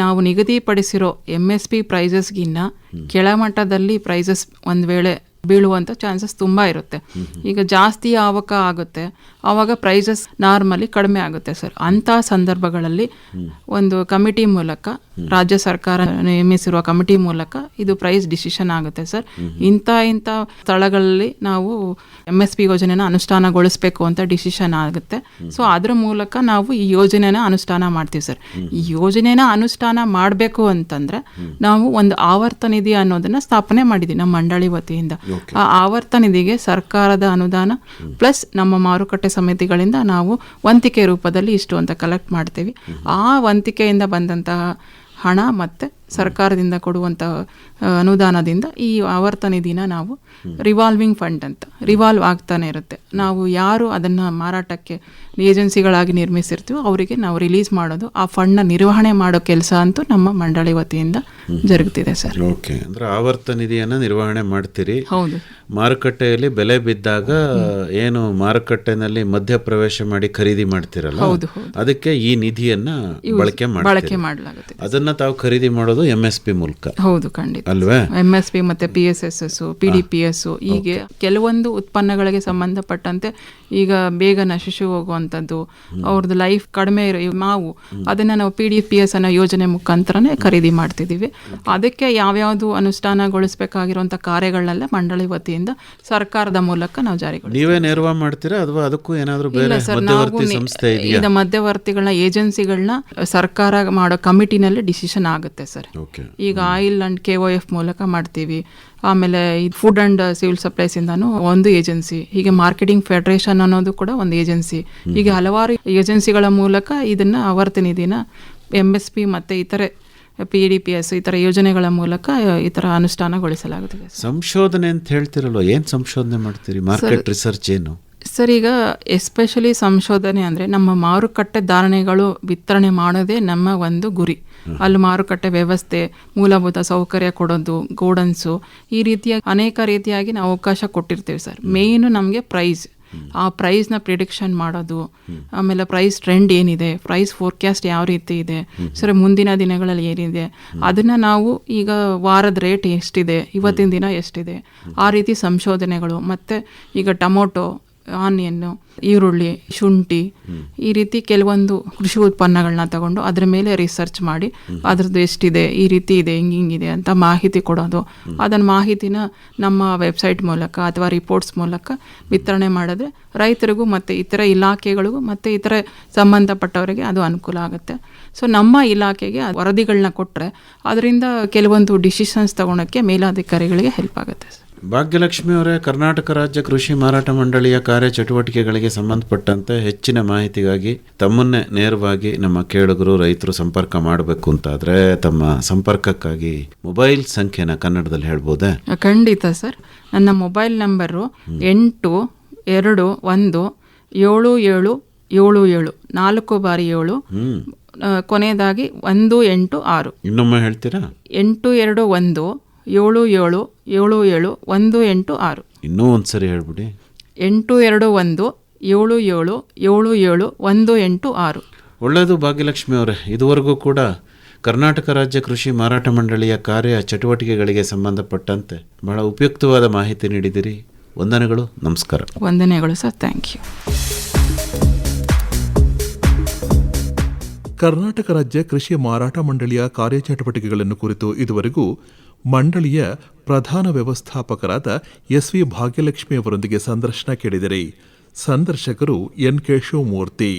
ನಾವು ನಿಗದಿಪಡಿಸಿರೋ MSP ಪ್ರೈಸಸ್ಗಿನ್ನ ಕೆಳಮಟ್ಟದಲ್ಲಿ ಪ್ರೈಸಸ್ ಒಂದು ವೇಳೆ ಬೀಳುವಂಥ ಚಾನ್ಸಸ್ ತುಂಬ ಇರುತ್ತೆ. ಈಗ ಜಾಸ್ತಿ ಆವಕ ಆಗುತ್ತೆ, ಆವಾಗ ಪ್ರೈಸಸ್ ನಾರ್ಮಲಿ ಕಡಿಮೆ ಆಗುತ್ತೆ ಸರ್. ಅಂಥ ಸಂದರ್ಭಗಳಲ್ಲಿ ಒಂದು ಕಮಿಟಿ ಮೂಲಕ, ರಾಜ್ಯ ಸರ್ಕಾರ ನೇಮಿಸಿರುವ ಕಮಿಟಿ ಮೂಲಕ ಇದು ಪ್ರೈಸ್ ಡಿಸಿಷನ್ ಆಗುತ್ತೆ ಸರ್. ಇಂಥ ಸ್ಥಳಗಳಲ್ಲಿ ನಾವು MSP ಯೋಜನೆನ ಅನುಷ್ಠಾನಗೊಳಿಸಬೇಕು ಅಂತ ಡಿಸಿಷನ್ ಆಗುತ್ತೆ. ಸೊ ಅದ್ರ ಮೂಲಕ ನಾವು ಈ ಯೋಜನೆನ ಅನುಷ್ಠಾನ ಮಾಡ್ತೀವಿ ಸರ್. ಈ ಯೋಜನೆನ ಅನುಷ್ಠಾನ ಮಾಡಬೇಕು ಅಂತಂದ್ರೆ ನಾವು ಒಂದು ಆವರ್ತ ನಿಧಿ ಅನ್ನೋದನ್ನ ಸ್ಥಾಪನೆ ಮಾಡಿದ್ವಿ ನಮ್ಮ ಮಂಡಳಿ ವತಿಯಿಂದ. ಆ ಆವರ್ತ ನಿಧಿಗೆ ಸರ್ಕಾರದ ಅನುದಾನ ಪ್ಲಸ್ ನಮ್ಮ ಮಾರುಕಟ್ಟೆ ಸಮಿತಿಗಳಿಂದ ನಾವು ವಂತಿಕೆ ರೂಪದಲ್ಲಿ ಇಷ್ಟು ಅಂತ ಕಲೆಕ್ಟ್ ಮಾಡ್ತೀವಿ. ಆ ವಂತಿಕೆಯಿಂದ ಬಂದಂತಹ ಹಣ ಮತ್ತು ಸರ್ಕಾರದಿಂದ ಕೊಡುವಂಥ ಅನುದಾನದಿಂದ ಈ ಆವರ್ತ ನಿಧಿನ ನಾವು ರಿವಾಲ್ವಿಂಗ್ ಫಂಡ್ ಅಂತ ರಿವಾಲ್ವ್ ಆಗ್ತಾನೆ ಇರುತ್ತೆ. ನಾವು ಯಾರು ಅದನ್ನು ಮಾರಾಟಕ್ಕೆ ಏಜೆನ್ಸಿಗಳಾಗಿ ನಿರ್ಮಿಸಿರ್ತೀವೋ ಅವರಿಗೆ ನಾವು ರಿಲೀಸ್ ಮಾಡೋದು, ಆ ಫಂಡ್ನ ನಿರ್ವಹಣೆ ಮಾಡೋ ಕೆಲಸ ಅಂತೂ ನಮ್ಮ ಮಂಡಳಿ ವತಿಯಿಂದ ಜರುಗುತ್ತಿದೆ ಸರ್. ಓಕೆ, ಅಂದ್ರೆ ಆವರ್ತ ನಿಧಿಯನ್ನು ನಿರ್ವಹಣೆ ಮಾಡ್ತೀರಿ. ಹೌದು. ಮಾರುಕಟ್ಟೆಯಲ್ಲಿ ಬೆಲೆ ಬಿದ್ದಾಗ ಏನು ಮಾರುಕಟ್ಟೆನಲ್ಲಿ ಮಧ್ಯ ಪ್ರವೇಶ ಮಾಡಿ ಖರೀದಿ ಮಾಡ್ತಿರಲ್ಲ, ಅದಕ್ಕೆ ಈ ನಿಧಿಯನ್ನ ಬಳಕೆ ಮಾಡಲಾಗುತ್ತೆ. ಅದನ್ನ ತಾವು ಖರೀದಿ ಮಾಡೋದು MSP ಮೂಲಕ. ಹೌದು, ಖಂಡಿತ ಅಲ್ವೇ? MSP ಮತ್ತೆ PSSS, PDPS, ಹೀಗೆ ಕೆಲವೊಂದು ಉತ್ಪನ್ನಗಳಿಗೆ ಸಂಬಂಧಪಟ್ಟಂತೆ ಈಗ ಬೇಗ ನಶಿಸಿ ಹೋಗುವಂಥದ್ದು, ಅವ್ರದ್ದು ಲೈಫ್ ಕಡಿಮೆ ಇರೋ ಮಾವು, ಅದನ್ನ ನಾವು PDPS ಅನ್ನೋ ಯೋಜನೆ ಮುಖಾಂತರನೇ ಖರೀದಿ ಮಾಡ್ತಿದ್ದೀವಿ. ಅದಕ್ಕೆ ಯಾವ್ಯಾವುದು ಅನುಷ್ಠಾನಗೊಳಿಸಬೇಕಾಗಿರುವಂಥ ಕಾರ್ಯಗಳನ್ನೆಲ್ಲ ಮಂಡಳಿ ವತಿಯಿಂದ ಸರ್ಕಾರದ ಮೂಲಕ ನಾವು ಜಾರಿಗೊಳಿಸ್ತೀವಿ. ನೀವೇ ನೇರವಾಗಿ ಮಾಡ್ತೀರಾ ಅಥವಾ ಅದಕ್ಕೂ ಏನಾದರೂ ಬೇರೆ ಮಧ್ಯವರ್ತಿ ಸಂಸ್ಥೆ ಇದೆಯಾ? ಇದು ಮಧ್ಯವರ್ತಿಗಳನ್ನ, ಏಜೆನ್ಸಿಗಳನ್ನ ಸರ್ಕಾರ ಮಾಡೋ ಕಮಿಟಿನಲ್ಲಿ ಡಿಸಿಷನ್ ಆಗುತ್ತೆ ಸರ್. ಈಗ ಆಯಿಲ್ ಅಂಡ್ KOF ಮೂಲಕ ಮಾಡ್ತೀವಿ. ಆಮೇಲೆ ಫುಡ್ ಅಂಡ್ ಸಿವಿಲ್ ಸಪ್ಲೈಸ್ ಇಂದಾನು ಒಂದು ಏಜೆನ್ಸಿ, ಹೀಗೆ ಮಾರ್ಕೆಟಿಂಗ್ ಫೆಡರೇಷನ್ ಅನ್ನೋದು ಕೂಡ ಒಂದು ಏಜೆನ್ಸಿ. ಹೀಗೆ ಹಲವಾರು ಏಜೆನ್ಸಿಗಳ ಮೂಲಕ ಇದನ್ನ ಆವರ್ತ ನಿಧಿನ MSP ಮತ್ತೆ ಇತರೆ PDPS ಇತರ ಯೋಜನೆಗಳ ಮೂಲಕ ಈ ತರ ಅನುಷ್ಠಾನಗೊಳಿಸಲಾಗುತ್ತದೆ. ಸಂಶೋಧನೆ ಅಂತ ಹೇಳ್ತಿರಲ್ವ, ಏನ್ ಸಂಶೋಧನೆ ಮಾಡ್ತೀರಿ? ಮಾರ್ಕೆಟ್ ರಿಸರ್ಚ್ ಏನು ಸರ್? ಈಗ ಎಸ್ಪೆಷಲಿ ಸಂಶೋಧನೆ ಅಂದರೆ ನಮ್ಮ ಮಾರುಕಟ್ಟೆ ಧಾರಣೆಗಳು ವಿತರಣೆ ಮಾಡೋದೇ ನಮ್ಮ ಒಂದು ಗುರಿ. ಅಲ್ಲಿ ಮಾರುಕಟ್ಟೆ ವ್ಯವಸ್ಥೆ, ಮೂಲಭೂತ ಸೌಕರ್ಯ ಕೊಡೋದು, ಗೋಡನ್ಸು, ಈ ರೀತಿಯ ಅನೇಕ ರೀತಿಯಾಗಿ ನಾವು ಅವಕಾಶ ಕೊಟ್ಟಿರ್ತೀವಿ ಸರ್. ಮೇಯ್ನು ನಮಗೆ ಪ್ರೈಸ್, ಆ ಪ್ರೈಸ್ನ ಪ್ರಿಡಿಕ್ಷನ್ ಮಾಡೋದು, ಆಮೇಲೆ ಪ್ರೈಸ್ ಟ್ರೆಂಡ್ ಏನಿದೆ, ಪ್ರೈಸ್ ಫೋರ್ಕ್ಯಾಸ್ಟ್ ಯಾವ ರೀತಿ ಇದೆ ಸರ್, ಮುಂದಿನ ದಿನಗಳಲ್ಲಿ ಏನಿದೆ ಅದನ್ನು ನಾವು ಈಗ ವಾರದ ರೇಟ್ ಎಷ್ಟಿದೆ, ಇವತ್ತಿನ ದಿನ ಎಷ್ಟಿದೆ, ಆ ರೀತಿ ಸಂಶೋಧನೆಗಳು. ಮತ್ತು ಈಗ ಟೊಮೊಟೊ, ಆನಿಯನ್ನು, ಈರುಳ್ಳಿ, ಶುಂಠಿ, ಈ ರೀತಿ ಕೆಲವೊಂದು ಕೃಷಿ ಉತ್ಪನ್ನಗಳನ್ನ ತಗೊಂಡು ಅದರ ಮೇಲೆ ರಿಸರ್ಚ್ ಮಾಡಿ ಅದ್ರದ್ದು ಎಷ್ಟಿದೆ, ಈ ರೀತಿ ಇದೆ, ಹಿಂಗಿದೆ ಅಂತ ಮಾಹಿತಿ ಕೊಡೋದು. ಅದನ್ನ ಮಾಹಿತಿನ ನಮ್ಮ ವೆಬ್ಸೈಟ್ ಮೂಲಕ ಅಥವಾ ರಿಪೋರ್ಟ್ಸ್ ಮೂಲಕ ವಿತರಣೆ ಮಾಡಿದ್ರೆ ರೈತರಿಗೂ ಮತ್ತು ಇತರ ಇಲಾಖೆಗಳಿಗೂ ಮತ್ತು ಇತರ ಸಂಬಂಧಪಟ್ಟವರಿಗೆ ಅದು ಅನುಕೂಲ ಆಗುತ್ತೆ. ಸೊ ನಮ್ಮ ಇಲಾಖೆಗೆ ವರದಿಗಳನ್ನ ಕೊಟ್ಟರೆ ಅದರಿಂದ ಕೆಲವೊಂದು ಡಿಸಿಷನ್ಸ್ ತಗೊಳಕ್ಕೆ ಮೇಲಾಧಿಕಾರಿಗಳಿಗೆ ಹೆಲ್ಪ್ ಆಗುತ್ತೆ. ಭಾಗ್ಯಲಕ್ಷ್ಮಿ ಅವರೇ, ಕರ್ನಾಟಕ ರಾಜ್ಯ ಕೃಷಿ ಮಾರಾಟ ಮಂಡಳಿಯ ಕಾರ್ಯಚಟುವಟಿಕೆಗಳಿಗೆ ಸಂಬಂಧಪಟ್ಟಂತೆ ಹೆಚ್ಚಿನ ಮಾಹಿತಿಗಾಗಿ ತಮ್ಮನ್ನೇ ನೇರವಾಗಿ ನಮ್ಮ ಕೇಳುಗರು, ರೈತರು ಸಂಪರ್ಕ ಮಾಡಬೇಕು ಅಂತಾದರೆ ತಮ್ಮ ಸಂಪರ್ಕಕ್ಕಾಗಿ ಮೊಬೈಲ್ ಸಂಖ್ಯೆನ ಕನ್ನಡದಲ್ಲಿ ಹೇಳ್ಬೋದೇ? ಖಂಡಿತ ಸರ್. ನನ್ನ ಮೊಬೈಲ್ ನಂಬರು 82217777, 4 ಬಾರಿ 7, ಕೊನೆಯದಾಗಿ 186. ಇನ್ನೊಮ್ಮೆ ಹೇಳ್ತೀರಾ? 82177777 ಇನ್ನೂ ಒಂದ್ಸರಿ ಹೇಳ್ಬಿಡಿ. 82177777 ಒಳ್ಳೆಯದು ಭಾಗ್ಯಲಕ್ಷ್ಮಿ ಅವರೇ, ಇದುವರೆಗೂ ಕೂಡ ಕರ್ನಾಟಕ ರಾಜ್ಯ ಕೃಷಿ ಮಾರಾಟ ಮಂಡಳಿಯ ಕಾರ್ಯ ಚಟುವಟಿಕೆಗಳಿಗೆ ಸಂಬಂಧಪಟ್ಟಂತೆ ಬಹಳ ಉಪಯುಕ್ತವಾದ ಮಾಹಿತಿ ನೀಡಿದಿರಿ. ವಂದನೆಗಳು, ನಮಸ್ಕಾರ. ವಂದನೆಗಳು ಸರ್, ಥ್ಯಾಂಕ್ ಯು. ಕರ್ನಾಟಕ ರಾಜ್ಯ ಕೃಷಿ ಮಾರಾಟ ಮಂಡಳಿಯ ಕಾರ್ಯಚಟುವಟಿಕೆಗಳನ್ನು ಕುರಿತು ಇದುವರೆಗೂ ಮಂಡಳಿಯ ಪ್ರಧಾನ ವ್ಯವಸ್ಥಾಪಕರಾದ SV ಭಾಗ್ಯಲಕ್ಷ್ಮಿ ಅವರೊಂದಿಗೆ ಸಂದರ್ಶನ ಕೇಳಿದರೆ. ಸಂದರ್ಶಕರು NK ಶಿವಮೂರ್ತಿ.